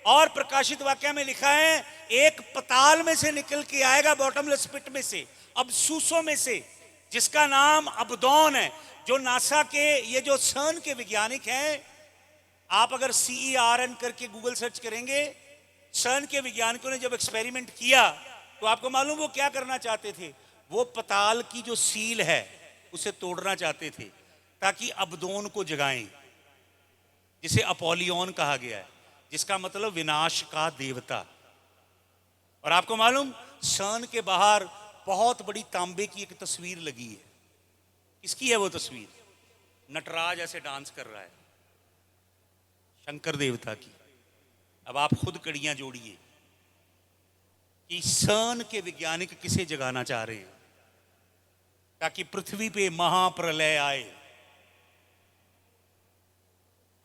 और प्रकाशित वाक्य में लिखा है एक पताल में से निकल के आएगा, बॉटमलेस पिट में से, अबसूसों में से, जिसका नाम अबदौन है। जो नासा के, ये जो सर्न के वैज्ञानिक हैं, आप अगर CERN करके गूगल सर्च करेंगे, सर्न के वैज्ञानिकों ने जब एक्सपेरिमेंट किया तो आपको मालूम वो क्या करना चाहते थे, वो पताल की जो सील है उसे तोड़ना चाहते थे ताकि अबदोन को जगाएं, जिसे अपोलियन कहा गया है, जिसका मतलब विनाश का देवता। और आपको मालूम सर्न के बाहर बहुत बड़ी तांबे की एक तस्वीर लगी है। किसकी है वो तस्वीर? नटराज ऐसे डांस कर रहा है, शंकर देवता की। अब आप खुद कड़ियां जोड़िए कि सर्न के वैज्ञानिक किसे जगाना चाह रहे हैं ताकि पृथ्वी पे महाप्रलय आए।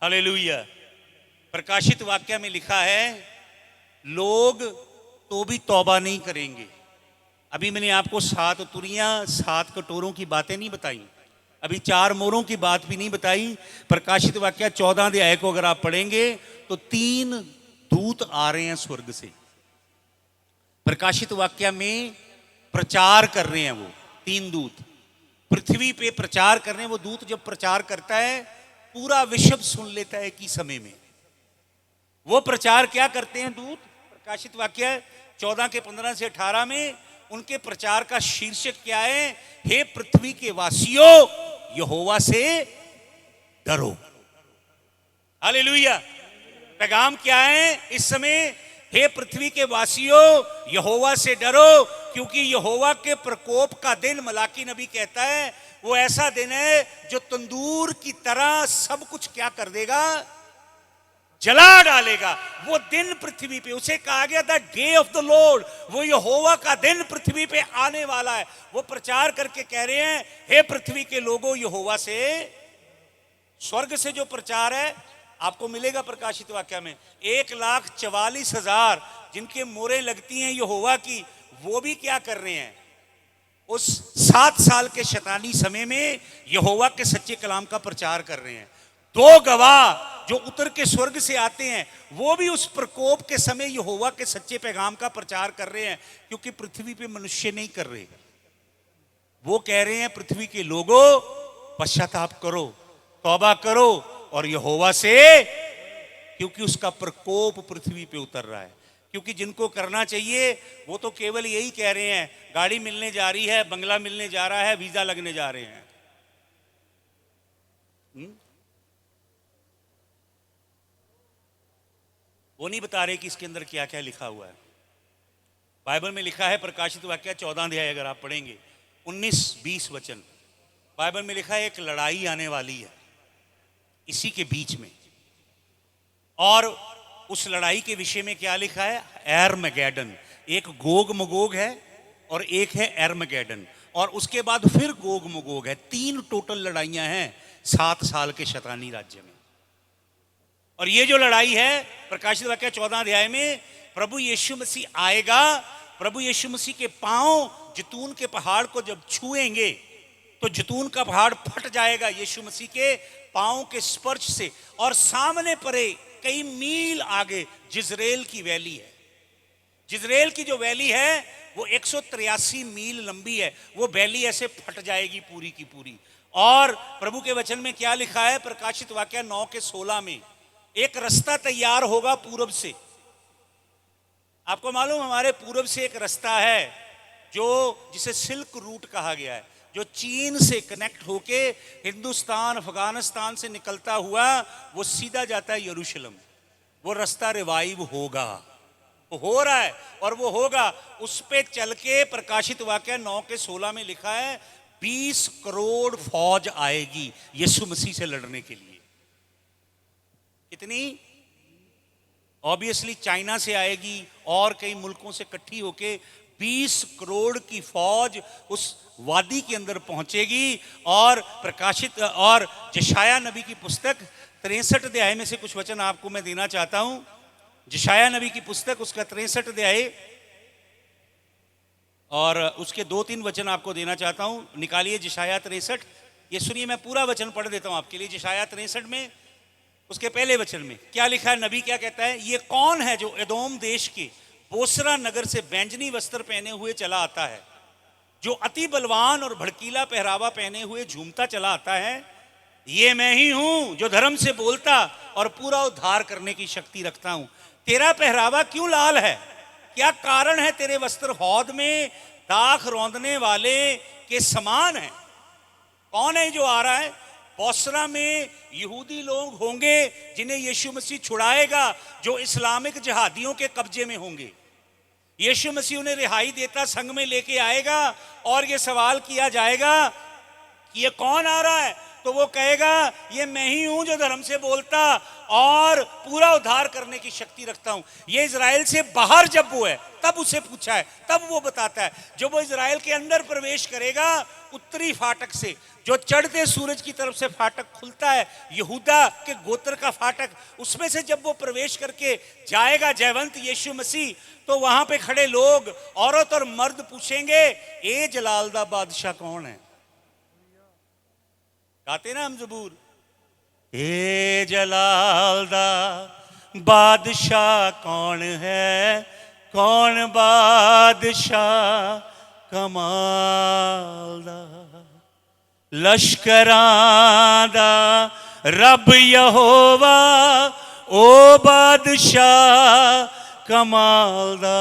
हालेलुया। प्रकाशित वाक्य में लिखा है लोग तो भी तौबा नहीं करेंगे। अभी मैंने आपको 7 तुरियां 7 कटोरों की बातें नहीं बताई, अभी 4 मोरों की बात भी नहीं बताई। प्रकाशित वाक्य 14 अध्याय को अगर आप पढ़ेंगे तो 3 दूत आ रहे हैं स्वर्ग से। प्रकाशित वाक्य में प्रचार कर रहे हैं वो 3 दूत, पृथ्वी पे प्रचार कर रहे हैं। वो दूत जब प्रचार करता है पूरा विश्व सुन लेता है कि समय में। वो प्रचार क्या करते हैं दूत? प्रकाशित वाक्य 14 के 15 से 18 में उनके प्रचार का शीर्षक क्या है? हे पृथ्वी के वासियों, यहोवा से डरो। हालेलुया। पैगाम क्या है इस समय? हे पृथ्वी के वासियों, यहोवा से डरो, क्योंकि यहोवा के प्रकोप का दिन, मलाकी नबी कहता है, वो ऐसा दिन है जो तंदूर की तरह सब कुछ क्या कर देगा? जला डालेगा। वो दिन पृथ्वी पे, उसे कहा गया था डे ऑफ द लॉर्ड, वो यहोवा का दिन पृथ्वी पे आने वाला है। वो प्रचार करके कह रहे हैं हे पृथ्वी के लोगों, यहोवा से, स्वर्ग से जो प्रचार है आपको मिलेगा प्रकाशित वाक्य में। 1,44,000 जिनके मोरें लगती हैं यहोवा की, वो भी क्या कर रहे हैं? उस 7 साल के शैतानी समय में यहोवा के सच्चे कलाम का प्रचार कर रहे हैं। 2 गवाह जो उतर के स्वर्ग से आते हैं वो भी उस प्रकोप के समय यहोवा के सच्चे पैगाम का प्रचार कर रहे हैं, क्योंकि पृथ्वी पे मनुष्य नहीं कर रहे। वो कह रहे हैं पृथ्वी के लोगों पश्चाताप करो, तौबा करो और यहोवा से, क्योंकि उसका प्रकोप पृथ्वी पे उतर रहा है। क्योंकि जिनको करना चाहिए वो तो केवल यही कह रहे हैं गाड़ी मिलने जा रही है, बंगला मिलने जा रहा है, वीजा लगने जा रहे हैं। वो नहीं बता रहे कि इसके अंदर क्या क्या लिखा हुआ है। बाइबल में लिखा है, प्रकाशित वाक्य 14 अध्याय अगर आप पढ़ेंगे 19-20 वचन, बाइबल में लिखा है एक लड़ाई आने वाली है इसी के बीच में। और उस लड़ाई के विषय में क्या लिखा है? एर्मगेडन। एक गोग मगोग है और एक है एर्मगेडन, और उसके बाद फिर गोग मगोग है। 3 टोटल लड़ाइयां हैं 7 साल के शैतानी राज्य में। और ये जो लड़ाई है प्रकाशित वाक्य 14 अध्याय में, प्रभु यीशु मसीह आएगा, प्रभु यीशु मसीह के पांव जैतून के पहाड़ को जब छुएंगे तो जैतून का पहाड़ फट जाएगा यीशु मसीह के पांव के स्पर्श से। और सामने परे कई मील आगे जिज्रेल की वैली है। जिज्रेल की जो वैली है वो 183 मील लंबी है। वो वैली ऐसे फट जाएगी पूरी की पूरी। और प्रभु के वचन में क्या लिखा है? प्रकाशित वाक्य 9:16 में, एक रास्ता तैयार होगा पूरब से। आपको मालूम हमारे पूरब से एक रास्ता है जो जिसे सिल्क रूट कहा गया है, जो चीन से कनेक्ट होके हिंदुस्तान अफगानिस्तान से निकलता हुआ वो सीधा जाता है यरूशलेम। वो रास्ता रिवाइव होगा, वो हो रहा है और वो होगा। उस पे चल के प्रकाशित वाक्य 9:16 में लिखा है 20 करोड़ फौज आएगी यीशु मसीह से लड़ने के लिए। कितनी? ऑब्वियसली चाइना से आएगी और कई मुल्कों से इकट्ठी होके 20 करोड़ की फौज उस वादी के अंदर पहुंचेगी। और प्रकाशित और यशाया नबी की पुस्तक 63 अध्याय में से कुछ वचन आपको मैं देना चाहता हूं। यशाया नबी की पुस्तक उसका 63 अध्याय और उसके 2-3 वचन आपको देना चाहता हूं। निकालिए यशाया 63। ये सुनिए, मैं पूरा वचन पढ़ देता हूं आपके लिए। यशाया 63 में उसके पहले वचन में क्या लिखा है? नबी क्या कहता है? ये कौन है जो एदोम देश के बोसरा नगर से बैंजनी वस्त्र पहने हुए चला आता है, जो अति बलवान और भड़कीला पहरावा पहने हुए झूमता चला आता है? ये मैं ही हूं जो धर्म से बोलता और पूरा उद्धार करने की शक्ति रखता हूं। तेरा पहरावा क्यों लाल है? क्या कारण है? तेरे वस्त्र हौद में दाख रौंदने वाले के समान है। कौन है जो आ रहा है? बोसरा में यहूदी लोग होंगे जिन्हें यीशु मसीह छुड़ाएगा, जो इस्लामिक जिहादियों के कब्जे में होंगे। यीशु मसीह उन्हें रिहाई देता संग में लेके आएगा और ये सवाल किया जाएगा कि ये कौन आ रहा है? तो वो कहेगा ये मैं ही हूं जो धर्म से बोलता और पूरा उद्धार करने की शक्ति रखता हूं। ये इजराइल से बाहर जब वो है तब उसे पूछा है, तब वो बताता है। जब वो इजराइल के अंदर प्रवेश करेगा उत्तरी फाटक से, जो चढ़ते सूरज की तरफ से फाटक खुलता है, यहूदा के गोत्र का फाटक, उसमें से जब वो प्रवेश करके जाएगा जयवंत यीशु मसीह, तो वहां पे खड़े लोग, औरत और मर्द पूछेंगे ए जलाल दा बादशाह कौन है? गाते ना हम जबूर, ए जलाल दा बादशाह कौन है, कौन बादशाह कमाल दा, लश्करां दा रब यहोवा ओ बादशाह कमाल दा,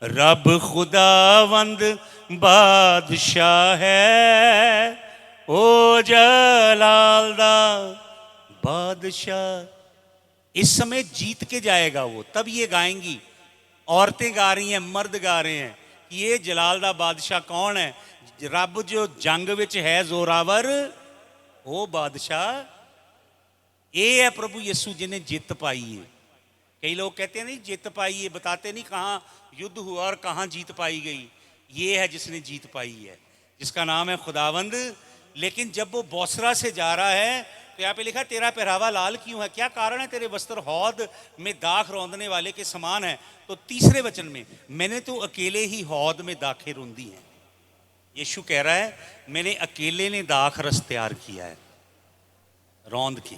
रब खुदावंद बादशाह है ओ जलाल दा बादशाह। इस समय जीत के जाएगा वो, तब ये गाएंगी। औरतें गा रही हैं, मर्द गा रहे हैं कि ये जलाल दा बादशाह कौन है? रब जो जंग विच है जोरावर ओ बादशाह। ये है प्रभु यीशु जिन्हें जित पाई है। कई लोग कहते हैं नहीं जित पाई है, बताते नहीं कहाँ युद्ध हुआ और कहाँ जीत पाई गई। ये है जिसने जीत पाई है, जिसका नाम है खुदावंद। लेकिन जब वो बोसरा से जा रहा है तो यहाँ पे लिखा तेरा पहरावा लाल क्यों है, क्या कारण है, तेरे वस्त्र हौद में दाख रौंदने वाले के समान है। तो तीसरे वचन में, मैंने तो अकेले ही हौद में दाखें रौंदी हैं। यीशु कह रहा है मैंने अकेले ने दाख रस तैयार किया है रौंद के।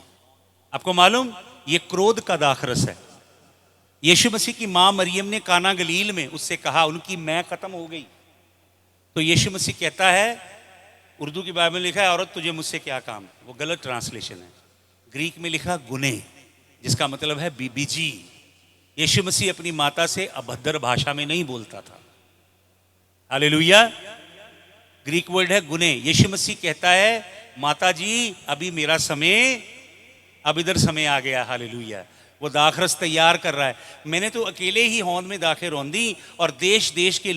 आपको मालूम ये क्रोध का दाख रस है। यीशु मसीह की मां मरियम ने काना गलील में उससे कहा, उनकी मैं खत्म हो गई। तो यीशु मसीह कहता है, उर्दू की बाइबल में लिखा है औरत तुझे मुझसे क्या काम, वो गलत ट्रांसलेशन है। ग्रीक में लिखा गुने, जिसका मतलब है बीबीजी। यीशु मसीह अपनी माता से अभद्र भाषा में नहीं बोलता था। हालेलुया। ग्रीक वर्ड है गुने। यीशु मसीह कहता है माता जी अभी मेरा समय, अब इधर समय आ गया। हालेलुया। वो दाखरस तैयार कर रहा है। मैंने तो अकेले ही हौद में दाखें रौंदी और देश देश के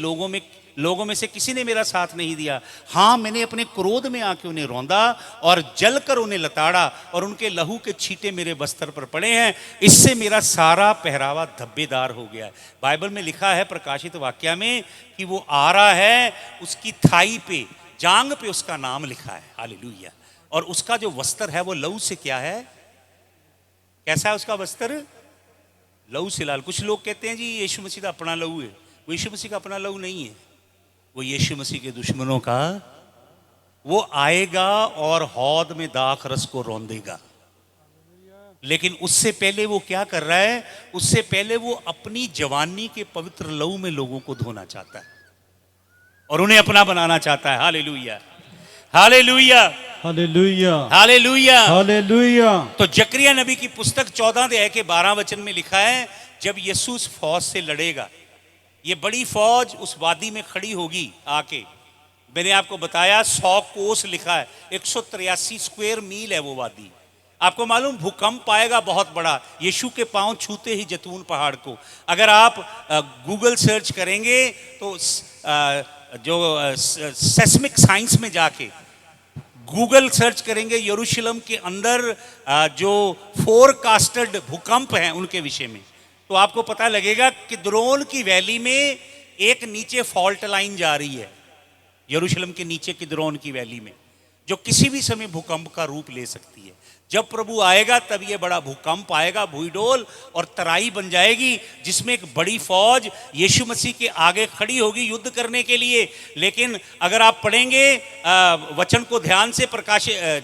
लोगों में से किसी ने मेरा साथ नहीं दिया। हाँ, मैंने अपने क्रोध में आके उन्हें रौंदा और जलकर उन्हें लताड़ा और उनके लहू के छींटे मेरे बस्तर पर पड़े हैं। इससे मेरा सारा पहरावा धब्बेदार हो गया है। बाइबल में लिखा है प्रकाशित वाक्य में कि वो आ रहा है, उसकी थाई पे, जांग पे उसका नाम लिखा है। हालेलुया। और उसका जो वस्त्र है वो लहू से क्या है, कैसा है उसका वस्त्र, लहू से लाल। कुछ लोग कहते हैं जी यीशु मसीह का अपना लहू है। वो यीशु मसीह का अपना लहू नहीं है, वो यीशु मसीह के दुश्मनों का। वो आएगा और हौद में दाख रस को रौंदेगा। लेकिन उससे पहले वो क्या कर रहा है, उससे पहले वो अपनी जवानी के पवित्र लहू में लोगों को धोना चाहता है और उन्हें अपना बनाना चाहता है। Hallelujah, hallelujah, hallelujah, hallelujah, hallelujah. तो जकरिया नबी की पुस्तक 14 अध्याय के 12 वचन में लिखा है, जब यीशु उस फौज से लड़ेगा, ये बड़ी फौज उस वादी में खड़ी होगी आके। मैंने आपको बताया 100 कोस लिखा है, 183 स्क्वायर मील है वो वादी। आपको मालूम भूकंप आएगा बहुत बड़ा, यीशु के पांव छूते ही जैतून पहाड़ को। अगर आप गूगल सर्च करेंगे तो जो सेस्मिक साइंस में जाके गूगल सर्च करेंगे यरूशलेम के अंदर जो फोरकास्टेड भूकंप हैं उनके विषय में, तो आपको पता लगेगा कि किद्रोन की वैली में एक नीचे फॉल्ट लाइन जा रही है, यरूशलेम के नीचे किद्रोन की वैली में, जो किसी भी समय भूकंप का रूप ले सकती है। जब प्रभु आएगा तब ये बड़ा भूकंप आएगा, भूईडोल और तराई बन जाएगी, जिसमें एक बड़ी फौज यीशु मसीह के आगे खड़ी होगी युद्ध करने के लिए। लेकिन अगर आप पढ़ेंगे वचन को ध्यान से,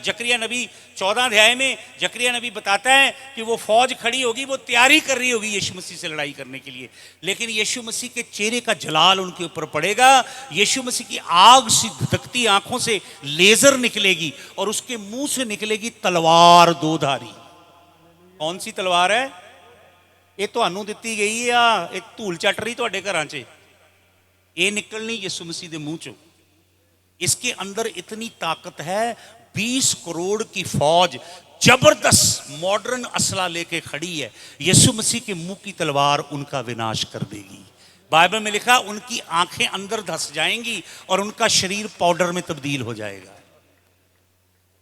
जकरिया नबी 14 अध्याय में जकरिया नबी बताता है कि वो फौज खड़ी होगी, वो तैयारी कर रही होगी यीशु मसीह से लड़ाई करने के लिए। लेकिन यीशु मसीह के चेहरे का जलाल उनके ऊपर पड़ेगा। यीशु मसीह की आग सी धधकती आंखों से लेजर निकलेगी और उसके मुंह से निकलेगी तलवार दो धारी। कौन सी तलवार है? ये ਤੁਹਾਨੂੰ ਦਿੱਤੀ ਗਈ ਆ, एक ਧੂਲ ਚੱਟ ਰਹੀ ਤੁਹਾਡੇ ਘਰਾਂ 'ਚ, ਇਹ ਨਿਕਲਣੀ यीशु मसीह के मुंह चों। इसके अंदर इतनी ताकत है, 20 करोड़ की फौज जबरदस्त मॉडर्न असला लेके खड़ी है। यीशु मसीह के मुंह की तलवार उनका विनाश कर देगी। बाइबल में लिखा उनकी आंखें अंदर धस जाएंगी और उनका शरीर पाउडर में तब्दील हो जाएगा।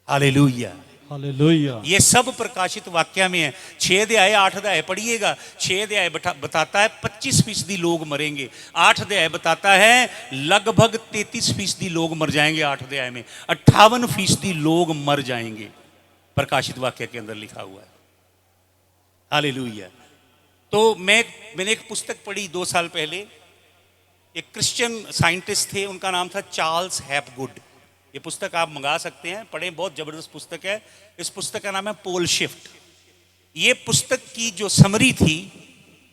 Hallelujah, hallelujah. ये सब प्रकाशित वाक्य में है। 6 अध्याय 8 अध्याय पढ़िएगा। 6 अध्याय बताता है 25% लोग मरेंगे। 8 अध्याय बताता है लगभग 33% लोग मर जाएंगे। 8 अध्याय में 58% लोग मर जाएंगे, प्रकाशित वाक्य के अंदर लिखा हुआ है। हालेलुया। तो मैंने एक पुस्तक पढ़ी 2 साल पहले। एक क्रिश्चियन साइंटिस्ट थे, उनका नाम था चार्ल्स हैपगुड। ये पुस्तक आप मंगा सकते हैं, पढ़ें, बहुत जबरदस्त पुस्तक है। इस पुस्तक का नाम है पोल शिफ्ट। ये पुस्तक की जो समरी थी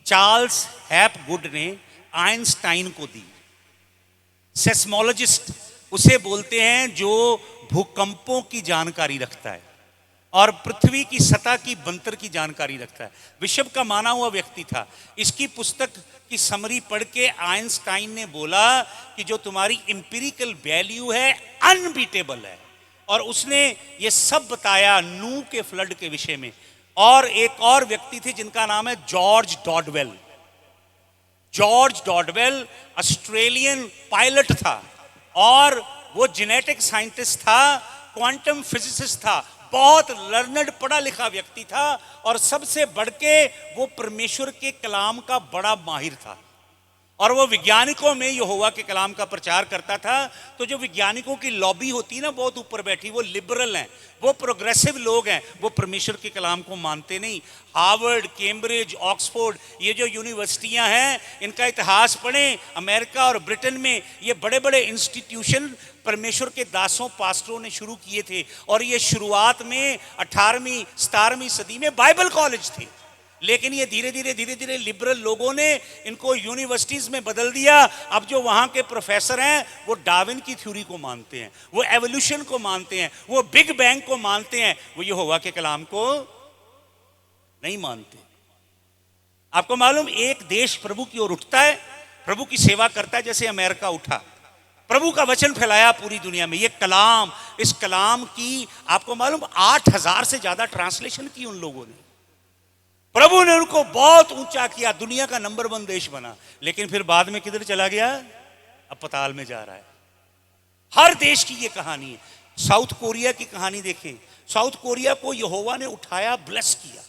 चार्ल्स हैपगुड ने आइंस्टाइन को दी। सेस्मोलॉजिस्ट उसे बोलते हैं जो भूकंपों की जानकारी रखता है और पृथ्वी की सतह की बनतर की जानकारी रखता है। विश्व का माना हुआ व्यक्ति था। इसकी पुस्तक की समरी पढ़ के आइंस्टाइन ने बोला कि जो तुम्हारी एम्पिरिकल वैल्यू है अनबीटेबल है। और उसने ये सब बताया नूह के फ्लड के विषय में। और एक और व्यक्ति थे जिनका नाम है जॉर्ज डॉडवेल। जॉर्ज डॉडवेल ऑस्ट्रेलियन पायलट था और वो जेनेटिक साइंटिस्ट था, क्वांटम फिजिसिस्ट था, बहुत लर्नड पढ़ा लिखा व्यक्ति था और सबसे बढ़ के वो परमेश्वर के कलाम का बड़ा माहिर था। और वो वैज्ञानिकों में यहोवा के कलाम का प्रचार करता था। तो जो वैज्ञानिकों की लॉबी होती है ना बहुत ऊपर बैठी, वो लिबरल हैं, वो प्रोग्रेसिव लोग हैं, वो परमेश्वर के कलाम को मानते नहीं। हार्वर्ड, कैम्ब्रिज, ऑक्सफोर्ड, ये जो यूनिवर्सिटियां हैं, इनका इतिहास पढ़ें। अमेरिका और ब्रिटेन में ये बड़े बड़े इंस्टीट्यूशन परमेश्वर के दासों पास्टरों ने शुरू किए थे, और ये शुरुआत में 18वीं 17वीं सदी में बाइबल कॉलेज थे। लेकिन ये धीरे धीरे लिबरल लोगों ने इनको यूनिवर्सिटीज में बदल दिया। अब जो वहां के प्रोफेसर हैं वो डार्विन की थ्योरी को मानते हैं, वो एवोल्यूशन को मानते हैं, वो बिग बैंग को मानते हैं, वो यहोवा के कलाम को नहीं मानते। आपको मालूम, एक देश प्रभु की ओर उठता है, प्रभु की सेवा करता है, जैसे अमेरिका उठा, प्रभु का वचन फैलाया पूरी दुनिया में। ये कलाम, इस कलाम की आपको मालूम 8000 से ज्यादा ट्रांसलेशन की उन लोगों ने। प्रभु ने उनको बहुत ऊंचा किया, दुनिया का नंबर 1 देश बना। लेकिन फिर बाद में किधर चला गया? अब पताल में जा रहा है। हर देश की ये कहानी है। साउथ कोरिया की कहानी देखें। साउथ कोरिया को यहोवा ने उठाया, ब्लेस किया।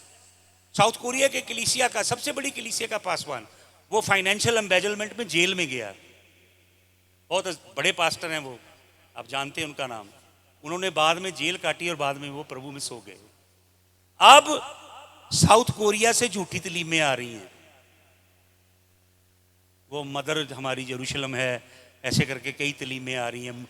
साउथ कोरिया के कलीसिया का, सबसे बड़ी कलीसिया का पासवान, वो फाइनेंशियल एम्बेजलमेंट में जेल में गया। बहुत बड़े पास्टर हैं वो, आप जानते हैं उनका नाम। उन्होंने बाद में जेल काटी और बाद में वो प्रभु में सो गए। अब साउथ कोरिया से झूठी तलीमें आ रही हैं। वो मदर हमारी यरूशलेम है, ऐसे करके कई तलीमें आ रही हैं।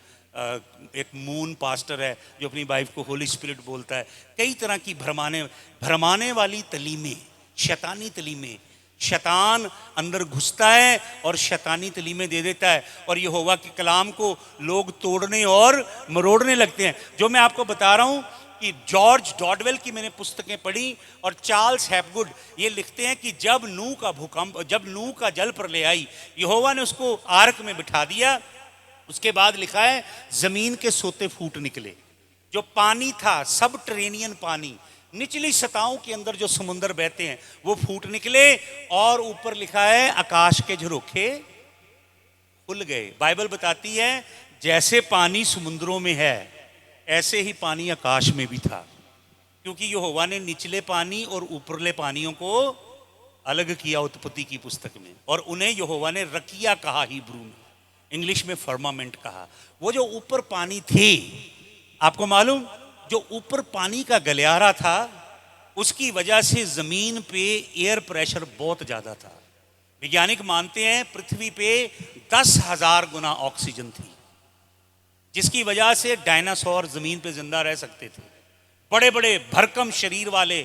एक मून पास्टर है जो अपनी वाइफ को होली स्पिरिट बोलता है। कई तरह की भरमाने वाली तलीमें, शैतानी तलीमें। शैतान अंदर घुसता है और शैतानी तलीमें दे देता है, और यहोवा के कलाम को लोग तोड़ने और मरोड़ने लगते हैं। जो मैं आपको बता रहा हूं कि जॉर्ज डॉडवेल की मैंने पुस्तकें पढ़ी, और चार्ल्स हैपगुड ये लिखते हैं कि जब नूह का जल प्रलय आई, यहोवा ने उसको आर्क में बिठा दिया। उसके बाद लिखा है जमीन के सोते फूट निकले। जो पानी था, सब ट्रेनियन पानी, निचली सतहों के अंदर जो समुंदर बहते हैं, वो फूट निकले। और ऊपर लिखा है आकाश के झरोखे खुल गए। बाइबल बताती है जैसे पानी समुद्रों में है, ऐसे ही पानी आकाश में भी था, क्योंकि यहोवा ने निचले पानी और ऊपरले पानियों को अलग किया उत्पत्ति की पुस्तक में। और उन्हें यहोवा ने रकिया कहा, हिब्रू में, इंग्लिश में फर्मामेंट कहा। वो जो ऊपर पानी थे, आपको मालूम, जो ऊपर पानी का गलियारा था, उसकी वजह से जमीन पे एयर प्रेशर बहुत ज्यादा था। वैज्ञानिक मानते हैं पृथ्वी पे 10,000 गुना ऑक्सीजन थी, जिसकी वजह से डायनासोर जमीन पे जिंदा रह सकते थे। बड़े बड़े भरकम शरीर वाले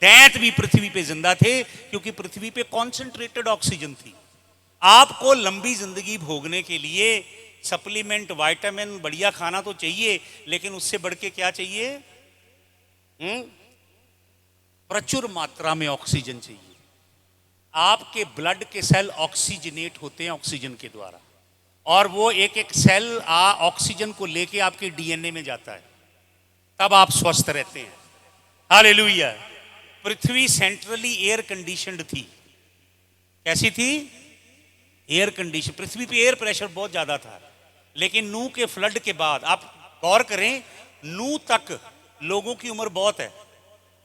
दैंत भी पृथ्वी पे जिंदा थे, क्योंकि पृथ्वी पे कॉन्सेंट्रेटेड ऑक्सीजन थी। आपको लंबी जिंदगी भोगने के लिए सप्लीमेंट, विटामिन, बढ़िया खाना तो चाहिए, लेकिन उससे बढ़ के क्या चाहिए? प्रचुर मात्रा में ऑक्सीजन चाहिए। आपके ब्लड के सेल ऑक्सीजनेट होते हैं ऑक्सीजन के द्वारा, और वो एक एक सेल ऑक्सीजन को लेके आपके डीएनए में जाता है, तब आप स्वस्थ रहते हैं। हालेलुया। पृथ्वी सेंट्रली एयर कंडीशनड थी। कैसी थी? Air condition. पृथ्वी पे एयर प्रेशर बहुत ज्यादा था। लेकिन नूह के फ्लड के बाद, आप गौर करें, नूह तक लोगों की उम्र बहुत है,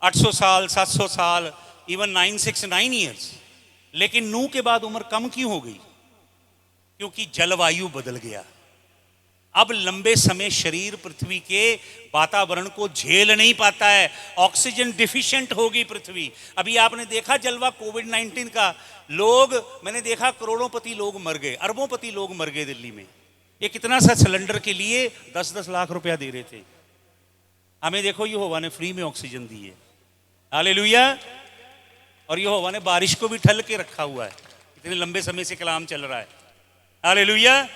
800 साल, 700 साल, इवन 969 ईयर्स। लेकिन नूह के बाद उम्र कम क्यों हो गई? क्योंकि जलवायु बदल गया। अब लंबे समय शरीर पृथ्वी के वातावरण को झेल नहीं पाता है, ऑक्सीजन डिफिशिएंट होगी पृथ्वी। अभी आपने देखा जलवा कोविड-19 का, लोग, मैंने देखा करोड़ोंपति लोग मर गए, अरबोंपति लोग मर गए दिल्ली में। ये कितना सा सिलेंडर के लिए 10-10 लाख रुपया दे रहे थे। हमें देखो यहोवा ने फ्री में ऑक्सीजन दी है। हालेलुया। और यहोवा ने बारिश को भी ठल के रखा हुआ है। इतने लंबे समय से कलाम चल रहा है। हालेलुया।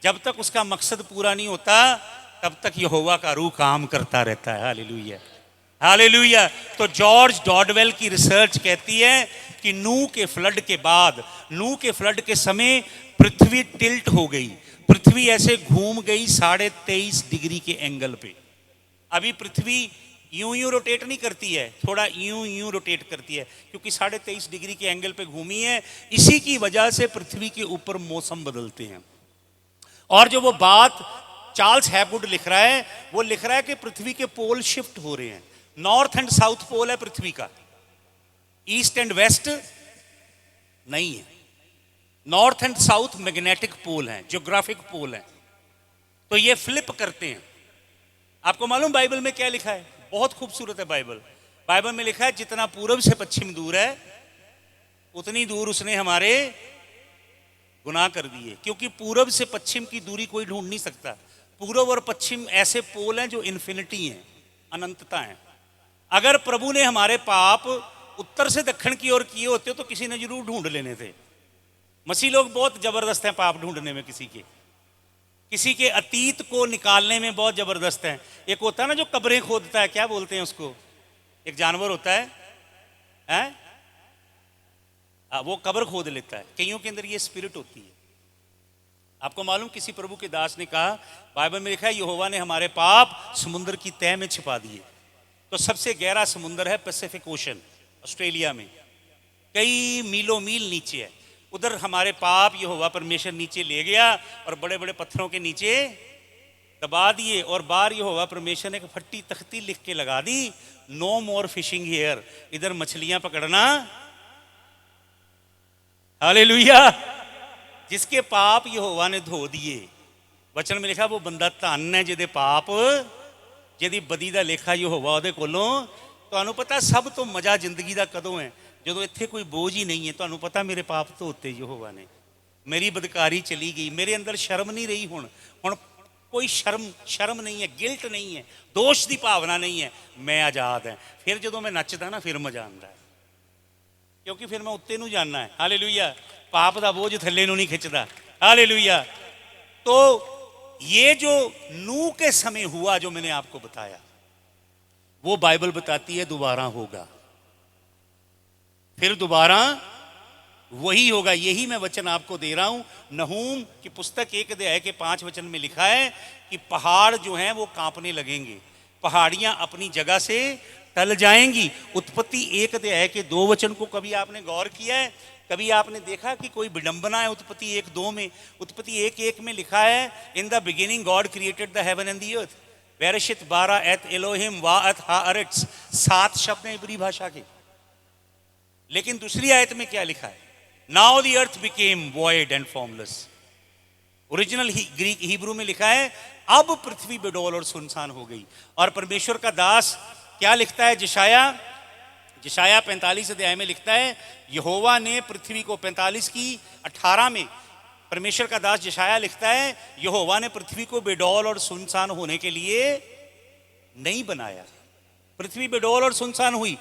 जब तक उसका मकसद पूरा नहीं होता, तब तक यहोवा का रूह काम करता रहता है। Hallelujah, hallelujah. तो जॉर्ज डॉडवेल की रिसर्च कहती है कि नूह के फ्लड के बाद, नूह के फ्लड के समय पृथ्वी टिल्ट हो गई। पृथ्वी ऐसे घूम गई 23.5 डिग्री के एंगल पे। अभी पृथ्वी यूं यूं रोटेट नहीं करती है, थोड़ा यूं यूं रोटेट करती है, क्योंकि 23.5 डिग्री के एंगल पे घूमी है। इसी की वजह से पृथ्वी के ऊपर मौसम बदलते हैं। और जो वो बात चार्ल्स हैपगुड लिख रहा है, वो लिख रहा है कि पृथ्वी के पोल शिफ्ट हो रहे हैं। नॉर्थ एंड साउथ पोल है पृथ्वी का, ईस्ट एंड वेस्ट नहीं है। North and south magnetic pole हैं, ज्योग्राफिक पोल हैं, तो ये फ्लिप करते हैं। आपको मालूम बाइबल में क्या लिखा है? बहुत खूबसूरत है बाइबल। बाइबल में लिखा है जितना पूरब से पश्चिम दूर है उतनी दूर उसने हमारे गुनाह कर दिए, क्योंकि पूरब से पश्चिम की दूरी कोई ढूंढ नहीं सकता। पूरब और पश्चिम ऐसे पोल हैं जो इन्फिनिटी हैं, अनंतता हैं। अगर प्रभु ने हमारे पाप उत्तर से दक्षिण की ओर किए होते तो किसी ने जरूर ढूंढ लेने थे। मसीह लोग बहुत जबरदस्त हैं पाप ढूंढने में, किसी के अतीत को निकालने में बहुत जबरदस्त हैं। एक होता है ना जो कब्रें खोदता है, क्या बोलते हैं उसको, एक जानवर होता है, हैं? वो कब्र खोद लेता है। कईयों के अंदर ये स्पिरिट होती है। आपको मालूम, किसी प्रभु के दास ने कहा, बाइबल में लिखा है यहोवा ने हमारे पाप समुद्र की तह में छिपा दिए। तो सबसे गहरा समुद्र है पैसिफिक ओशन, ऑस्ट्रेलिया में, कई मीलों मील नीचे है। उधर हमारे पाप यहोवा परमेश्वर नीचे ले गया और बड़े बड़े पत्थरों के नीचे दबा दिए, और बाहर यहोवा परमेश्वर ने एक फट्टी तख्ती लिख के लगा दी, नो मोर फिशिंग हियर, इधर मछलियां पकड़ना। हालेलुया। जिसके पाप यहोवा ने धो दिए, वचन में लिखा वो बंदा धन है जिहदे पाप, जिहदी बदी दा लेखा यहोवा उहदे कोलों। तुहानूं पता सब तो मजा जिंदगी दा कदों है? ਜਦੋਂ ਇੱਥੇ ਕੋਈ बोझ ही नहीं है। ਤੁਹਾਨੂੰ पता मेरे पाप धोते यहोवा ने, मेरी बदकारी चली गई, मेरे अंदर शर्म नहीं रही। हुण कोई शर्म नहीं है, गिल्ट नहीं है, दोष की भावना नहीं है, मैं आजाद है। फिर जो मैं नचदा ना फिर मजा आता है, क्योंकि फिर मैं उत्ते नूं जाना है। हालेलुया। पाप का बोझ थल्ले नूं नहीं खिंचदा। हालेलुया। तो ये जो नूह के समय हुआ जो मैंने आपको बताया, वो बाइबल बताती है दोबारा होगा, फिर दोबारा वही होगा। यही मैं वचन आपको दे रहा हूं। नहूम की पुस्तक 1 अध्याय के 5 वचन में लिखा है कि पहाड़ जो हैं वो कांपने लगेंगे, पहाड़ियां अपनी जगह से टल जाएंगी। उत्पत्ति 1 अध्याय के 2 वचन को कभी आपने गौर किया है? कभी आपने देखा कि कोई विडंबना है उत्पत्ति 1:2 में? उत्पत्ति 1:1 में लिखा है, in the beginning God created the heaven and the earth, बेरेशित बारा एत एलोहिम वा अत हाअरेट्स। 7 शब्द हैं इब्री भाषा के। लेकिन दूसरी आयत में क्या लिखा है? Now the earth became void and formless. Original Greek Hebrew में लिखा है अब पृथ्वी बेडौल और सुनसान हो गई। और परमेश्वर का दास क्या लिखता है? जिशाया 45 अध्याय में लिखता है, यहोवा ने पृथ्वी को 45 की 18 में परमेश्वर का दास जिशाया लिखता है, यहोवा ने पृथ्वी को बेडौल और सुनसान होने के लिए नहीं बनाया। पृथ्वी बेडौल और सुनसान हुई।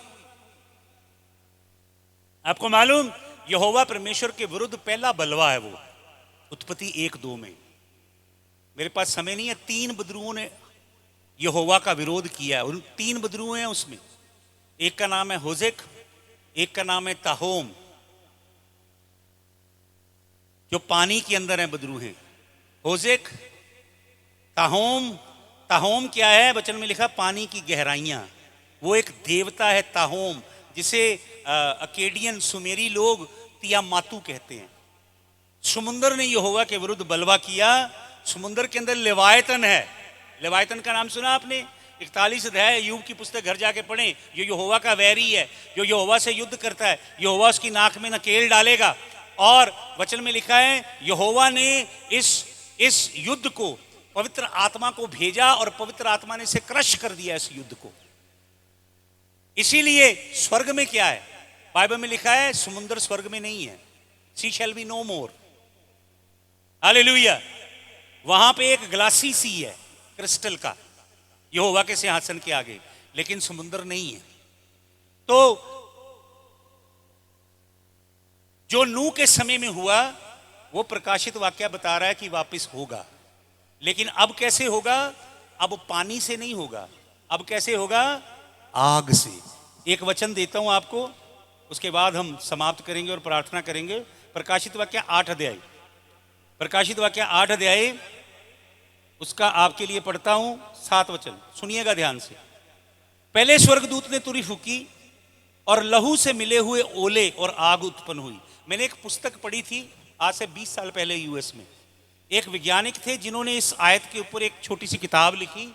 आपको मालूम, यहोवा परमेश्वर के विरुद्ध पहला बलवा है वो, उत्पत्ति 1:2 में। मेरे पास समय नहीं है। 3 बदरूओं ने यहोवा का विरोध किया है। उन 3 बदरू हैं उसमें। एक का नाम है होजेक, एक का नाम है ताहोम, जो पानी के अंदर है बदरू हैं। होजेक, ताहोम। ताहोम क्या है? वचन में लिखा पानी की गहराइयां। वो एक देवता है ताहोम, जिसे अकेडियन सुमेरी लोग तियामातू कहते हैं। समुंदर ने यहोवा के विरुद्ध बलवा किया। समुंदर के अंदर लेवायतन है। लेवायतन का नाम सुना आपने? 41 अध्याय यूब की पुस्तक घर जाके पढ़ें। ये यहोवा का वैरी है, जो यहोवा से युद्ध करता है। यहोवा उसकी नाक में नकेल डालेगा। और वचन में लिखा है यहोवा ने इस युद्ध को, पवित्र आत्मा को भेजा और पवित्र आत्मा ने इसे क्रश कर दिया इस युद्ध को। इसीलिए स्वर्ग में क्या है? बाइबल में लिखा है समुद्र स्वर्ग में नहीं है। Sea shall be no more. Hallelujah. वहां पे एक ग्लासी सी है, क्रिस्टल का, यहोवा के सिंहासन के आगे, लेकिन समुद्र नहीं है। तो जो नूह के समय में हुआ वो प्रकाशित वाक्य बता रहा है कि वापस होगा। लेकिन अब कैसे होगा? अब पानी से नहीं होगा। अब कैसे होगा? आग से। एक वचन देता हूं आपको, उसके बाद हम समाप्त करेंगे और प्रार्थना करेंगे। प्रकाशित वाक्य 8 अध्याय, प्रकाशित वाक्य 8 अध्याय, उसका आपके लिए पढ़ता हूं 7 वचन, सुनिएगा ध्यान से। पहले स्वर्गदूत ने तुरी फूकी और लहू से मिले हुए ओले और आग उत्पन्न हुई। मैंने एक पुस्तक पढ़ी थी आज से 20 साल पहले यूएस में। एक वैज्ञानिक थे जिन्होंने इस आयत के ऊपर एक छोटी सी किताब लिखी,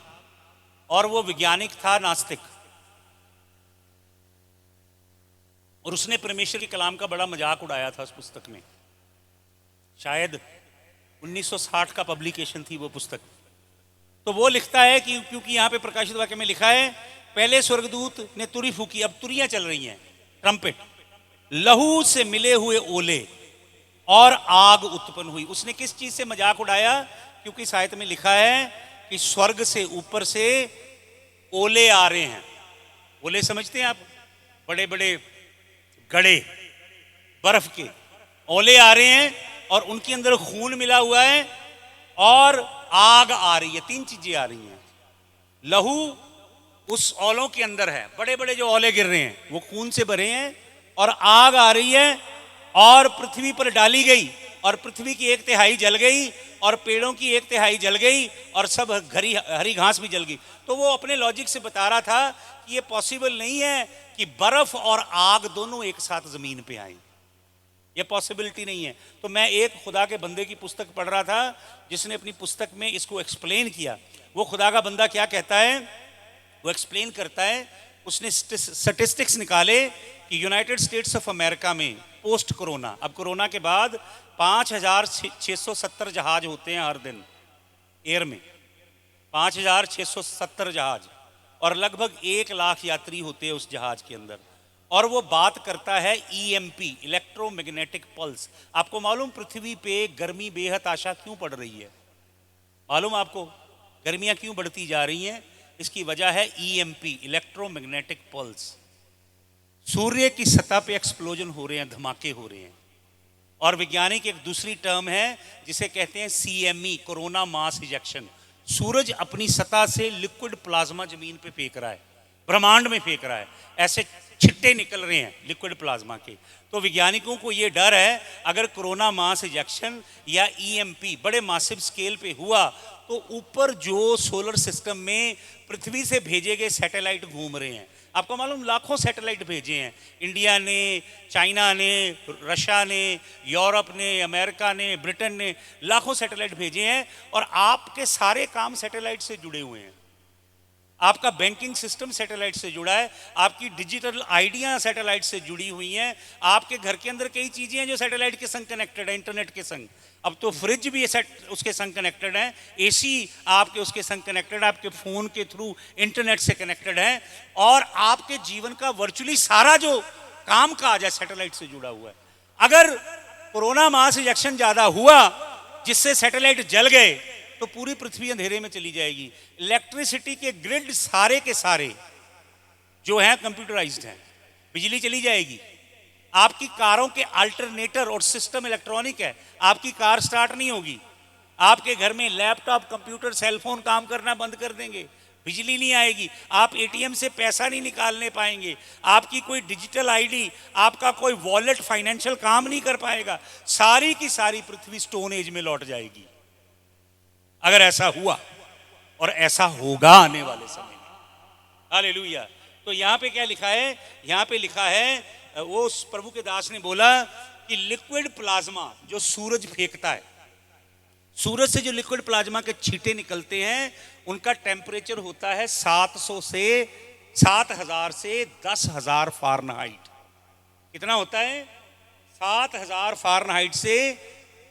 और वो वैज्ञानिक था नास्तिक, और उसने परमेश्वर के कलाम का बड़ा मजाक उड़ाया था उस पुस्तक में। शायद 1960 का पब्लिकेशन थी वो पुस्तक। तो वो लिखता है कि क्योंकि यहाँ पे प्रकाशित वाक्य में लिखा है, पहले स्वर्गदूत ने तुरी फूकी, अब तुरियां चल रही हैं, ट्रम्पेट, लहू से मिले हुए ओले और आग उत्पन्न हुई। उसने किस चीज से मजाक उड़ाया? क्योंकि साहित्य में लिखा है कि स्वर्ग से ऊपर से ओले आ रहे हैं। ओले समझते हैं आप? बड़े बड़े गड़े बर्फ के ओले आ रहे हैं और उनके अंदर खून मिला हुआ है और आग आ रही है। तीन चीजें आ रही हैं। लहू उस ओलों के अंदर है, बड़े बड़े जो ओले गिर रहे हैं वो खून से भरे हैं, और आग आ रही है और पृथ्वी पर डाली गई, और पृथ्वी की 1/3 जल गई और पेड़ों की 1/3 जल गई और सब हरी घास भी जल गई। तो वो अपने लॉजिक से बता रहा था कि ये पॉसिबल नहीं है कि बर्फ और आग दोनों एक साथ जमीन पे आए, ये पॉसिबिलिटी नहीं है। तो मैं एक खुदा के बंदे की पुस्तक पढ़ रहा था जिसने अपनी पुस्तक में इसको एक्सप्लेन किया। वो खुदा का बंदा क्या कहता है, वो एक्सप्लेन करता है, उसने स्टैटिस्टिक्स निकाले कि यूनाइटेड स्टेट्स ऑफ अमेरिका में पोस्ट कोरोना, अब कोरोना के बाद 5670 जहाज होते हैं हर दिन एयर में, 5670 जहाज, और लगभग 1 लाख यात्री होते हैं उस जहाज के अंदर। और वो बात करता है EMP, इलेक्ट्रोमैग्नेटिक पल्स। आपको मालूम पृथ्वी पे गर्मी बेहद आशा क्यों पड़ रही है? मालूम आपको गर्मियां क्यों बढ़ती जा रही हैं? इसकी वजह है EMP, इलेक्ट्रोमैग्नेटिक पल्स। सूर्य की सतह पे एक्सप्लोजन हो रहे हैं, धमाके हो रहे हैं। और वैज्ञानिक एक दूसरी टर्म है जिसे कहते हैं CME, कोरोना मास इजेक्शन। सूरज अपनी सतह से लिक्विड प्लाज्मा जमीन पे फेंक रहा है, ब्रह्मांड में फेंक रहा है, ऐसे छिट्टे निकल रहे हैं लिक्विड प्लाज्मा के। तो वैज्ञानिकों को ये डर है अगर कोरोना मास इजेक्शन या EMP बड़े मासिव स्केल पे हुआ तो ऊपर जो सोलर सिस्टम में पृथ्वी से भेजे गए सैटेलाइट घूम रहे हैं, आपको मालूम लाखों सैटेलाइट भेजे हैं, इंडिया ने, चाइना ने, रशिया ने, यूरोप ने, अमेरिका ने, ब्रिटेन ने, लाखों सैटेलाइट भेजे हैं, और आपके सारे काम सैटेलाइट से जुड़े हुए हैं। आपका बैंकिंग सिस्टम सैटेलाइट से जुड़ा है, आपकी डिजिटल आइडिया सैटेलाइट से जुड़ी हुई हैं, आपके घर के अंदर कई चीजें हैं जो सैटेलाइट के संग कनेक्टेड है, इंटरनेट के संग। अब तो फ्रिज भी उसके संग कनेक्टेड है, AC आपके उसके संग कनेक्टेड है, आपके फोन के थ्रू इंटरनेट से कनेक्टेड है, और आपके जीवन का वर्चुअली सारा जो काम काज है सैटेलाइट से जुड़ा हुआ है। अगर कोरोना मास इजेक्शन ज्यादा हुआ जिससे सैटेलाइट जल गए तो पूरी पृथ्वी अंधेरे में चली जाएगी। इलेक्ट्रिसिटी के ग्रिड सारे के सारे जो हैं कंप्यूटराइज्ड हैं, बिजली चली जाएगी। आपकी कारों के अल्टरनेटर और सिस्टम इलेक्ट्रॉनिक है, आपकी कार स्टार्ट नहीं होगी। आपके घर में लैपटॉप, कंप्यूटर, सेलफोन काम करना बंद कर देंगे, बिजली नहीं आएगी। आप ATM से पैसा नहीं निकालने पाएंगे, आपकी कोई डिजिटल ID, आपका कोई वॉलेट, फाइनेंशियल काम नहीं कर पाएगा। सारी की सारी पृथ्वी स्टोन एज में लौट जाएगी अगर ऐसा हुआ, और ऐसा होगा आने वाले समय में। हालेलुया। तो यहाँ पे क्या लिखा है? यहाँ पे लिखा है, वो प्रभु के दास ने बोला कि लिक्विड प्लाज्मा जो सूरज फेंकता है, सूरज से जो लिक्विड प्लाज्मा के छींटे निकलते हैं, उनका टेम्परेचर होता है 7000 से 10,000 फ़ारेनहाइट। कितना होता है? 7000 फ़ारेनहाइट से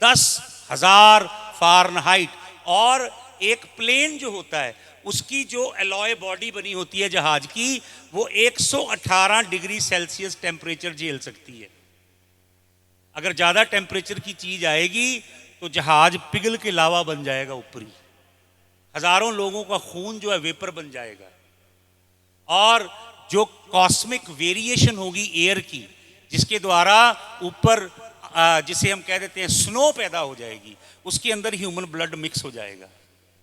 10,000 फ़ारेनहाइट। और एक प्लेन जो होता है उसकी जो एलॉय बॉडी बनी होती है जहाज की, वो 118 डिग्री सेल्सियस टेम्परेचर झेल सकती है। अगर ज्यादा टेम्परेचर की चीज आएगी तो जहाज पिघल के लावा बन जाएगा ऊपरी, हजारों लोगों का खून जो है वेपर बन जाएगा, और जो कॉस्मिक वेरिएशन होगी एयर की, जिसके द्वारा ऊपर जिसे हम कह देते हैं स्नो पैदा हो जाएगी, उसके अंदर ह्यूमन ब्लड मिक्स हो जाएगा,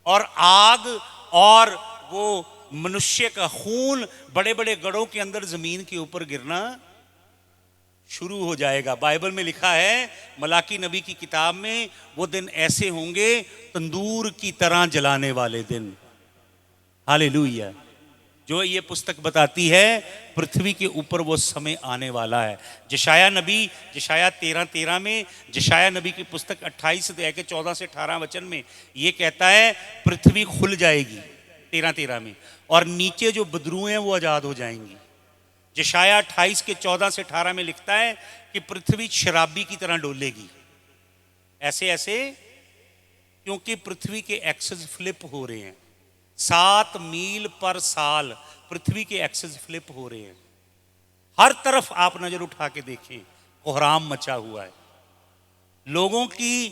और आग और वो मनुष्य का खून बड़े बड़े गढ़ों के अंदर जमीन के ऊपर गिरना शुरू हो जाएगा। बाइबल में लिखा है, मलाकी नबी की किताब में, वो दिन ऐसे होंगे तंदूर की तरह जलाने वाले दिन। हालेलुया। जो ये पुस्तक बताती है पृथ्वी के ऊपर वो समय आने वाला है। यशाया नबी, यशाया 13:13 में, यशाया नबी की पुस्तक 28 अध्याय के 14 से 18 वचन में ये कहता है पृथ्वी खुल जाएगी 13:13 में, और नीचे जो बदरूएं हैं वो आजाद हो जाएंगी। यशाया 28 के 14 से 18 में लिखता है कि पृथ्वी शराबी की तरह डोलेगी। ऐसे ऐसे क्योंकि पृथ्वी के एक्सेस फ्लिप हो रहे हैं। 7 मील पर साल पृथ्वी के एक्सेस फ्लिप हो रहे हैं। हर तरफ आप नजर उठा के देखें, कोहराम मचा हुआ है। लोगों की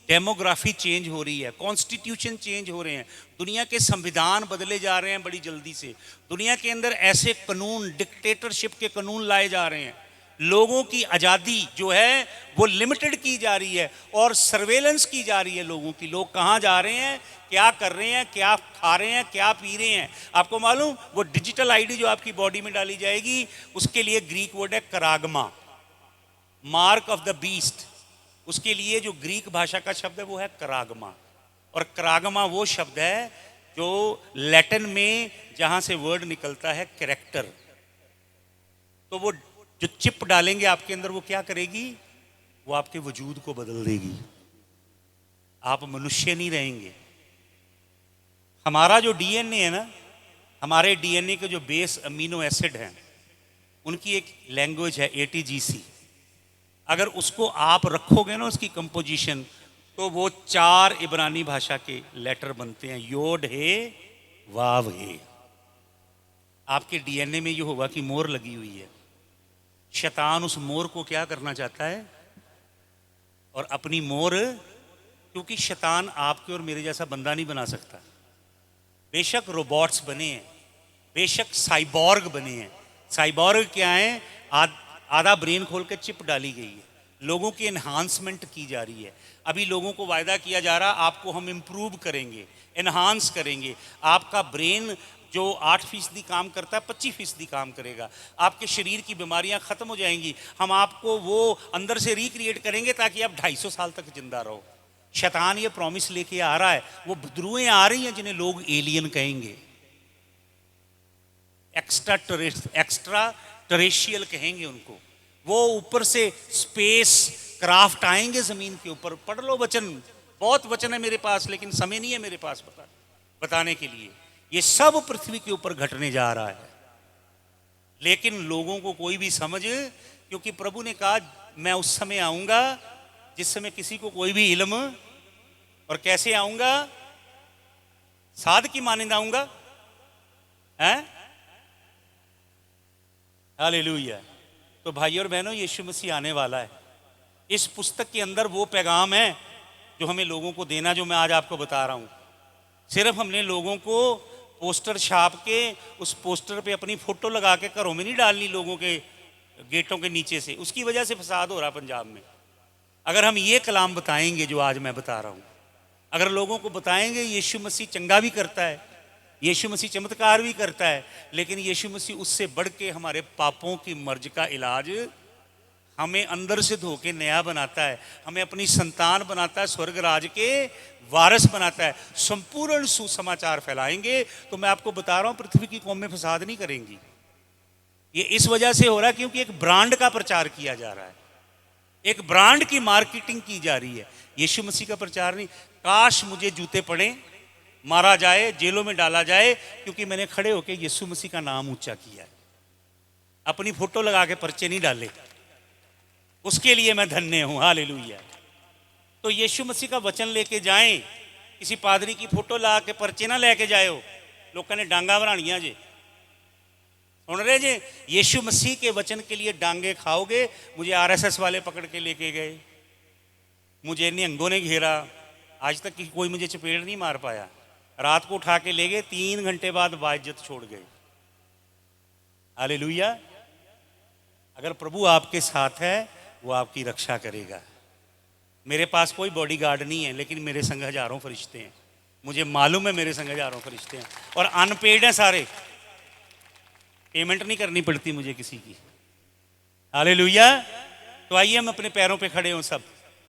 डेमोग्राफी चेंज हो रही है, कॉन्स्टिट्यूशन चेंज हो रहे हैं, दुनिया के संविधान बदले जा रहे हैं बड़ी जल्दी से। दुनिया के अंदर ऐसे कानून, डिक्टेटरशिप के कानून लाए जा रहे हैं। लोगों की आज़ादी जो है वो लिमिटेड की जा रही है और सर्वेलेंस की जा रही है लोगों की। लोग कहाँ जा रहे हैं, क्या कर रहे हैं, क्या खा रहे हैं, क्या पी रहे हैं। आपको मालूम, वो डिजिटल आईडी जो आपकी बॉडी में डाली जाएगी, उसके लिए ग्रीक वर्ड है करागमा, मार्क ऑफ द बीस्ट। उसके लिए जो ग्रीक भाषा का शब्द है वो है करागमा। और करागमा वो शब्द है जो लैटिन में जहां से वर्ड निकलता है कैरेक्टर। तो वो जो चिप डालेंगे आपके अंदर, वो क्या करेगी, वो आपके वजूद को बदल देगी। आप मनुष्य नहीं रहेंगे। हमारा जो डीएनए है ना, हमारे डीएनए के जो बेस अमीनो एसिड हैं, उनकी एक लैंग्वेज है एटीजीसी। अगर उसको आप रखोगे ना, उसकी कंपोजिशन, तो वो 4 इब्रानी भाषा के लेटर बनते हैं, योड हे वाव हे। आपके डीएनए में ये होगा कि मोर लगी हुई है। शैतान उस मोर को क्या करना चाहता है, और अपनी मोर, क्योंकि शैतान आपके और मेरे जैसा बंदा नहीं बना सकता। बेशक रोबोट्स बने हैं, बेशक साइबॉर्ग बने हैं। साइबॉर्ग क्या है, आधा ब्रेन खोल के चिप डाली गई है, लोगों की एनहांसमेंट की जा रही है। अभी लोगों को वायदा किया जा रहा, आपको हम इम्प्रूव करेंगे, एनहांस करेंगे। आपका ब्रेन जो 8% काम करता है, 25% काम करेगा। आपके शरीर की बीमारियां खत्म हो जाएंगी। हम आपको वो अंदर से रिक्रिएट करेंगे ताकि आप 250 साल तक जिंदा रहो। शैतान ये प्रॉमिस लेके आ रहा है। वो बदरुएं आ रही हैं जिन्हें लोग एलियन कहेंगे, एक्स्ट्रा टेरेस्ट्रियल कहेंगे उनको। वो ऊपर से स्पेस क्राफ्ट आएंगे जमीन के ऊपर। पढ़ लो वचन, बहुत वचन है मेरे पास, लेकिन समय नहीं है मेरे पास बताने के लिए। ये सब पृथ्वी के ऊपर घटने जा रहा है, लेकिन लोगों को कोई भी समझ, क्योंकि प्रभु ने कहा मैं उस समय आऊंगा जिस समय किसी को कोई भी इल्म, और कैसे आऊंगा, साध की मानिंद आऊंगा, हैं? हालेलुया। तो भाई और बहनों, यीशु मसीह आने वाला है। इस पुस्तक के अंदर वो पैगाम है जो हमें लोगों को देना, जो मैं आज आपको बता रहा हूं। सिर्फ हमने लोगों को पोस्टर छाप के उस पोस्टर पे अपनी फोटो लगा के घरों में नहीं डालनी, लोगों के गेटों के नीचे से। उसकी वजह से फसाद हो रहा पंजाब में। अगर हम ये कलाम बताएंगे जो आज मैं बता रहा हूं, अगर लोगों को बताएंगे यीशु मसीह चंगा भी करता है, यीशु मसीह चमत्कार भी करता है, लेकिन यीशु मसीह उससे बढ़ के हमारे पापों की मर्ज का इलाज, हमें अंदर से धो के नया बनाता है, हमें अपनी संतान बनाता है, स्वर्ग राज के वारिस बनाता है, संपूर्ण सुसमाचार फैलाएंगे, तो मैं आपको बता रहा हूं पृथ्वी की कौमें फसाद नहीं करेंगी। ये इस वजह से हो रहा है क्योंकि एक ब्रांड का प्रचार किया जा रहा है, एक ब्रांड की मार्केटिंग की जा रही है, यीशु मसीह का प्रचार नहीं। काश मुझे जूते पड़े, मारा जाए, जेलों में डाला जाए, क्योंकि मैंने खड़े होकर यीशु मसीह का नाम ऊंचा किया है, अपनी फोटो लगा के पर्चे नहीं डाले। उसके लिए मैं धन्य हूं। हालेलुया। तो यीशु मसीह का वचन लेके जाएं, किसी पादरी की फोटो ला के पर्चे ना लेके जाओ, लोगों ने डांगा बनानियां जे। सुन रहे जे, यीशु मसीह के वचन के लिए डांगे खाओगे। मुझे आरएसएस वाले पकड़ के लेके गए, मुझे निहंगों ने घेरा, आज तक कोई मुझे चपेट नहीं मार पाया। रात को उठा के ले गए, 3 घंटे बाद बाइज्जत छोड़ गए। हालेलुया। अगर प्रभु आपके साथ है, वो आपकी रक्षा करेगा। मेरे पास कोई बॉडीगार्ड नहीं है, लेकिन मेरे संग हजारों फरिश्ते हैं। मुझे मालूम है मेरे संग हजारों फरिश्ते हैं, और अनपेड हैं सारे, पेमेंट नहीं करनी पड़ती मुझे किसी की। हालेलुया। तो आइए हम अपने पैरों पे खड़े हों सब।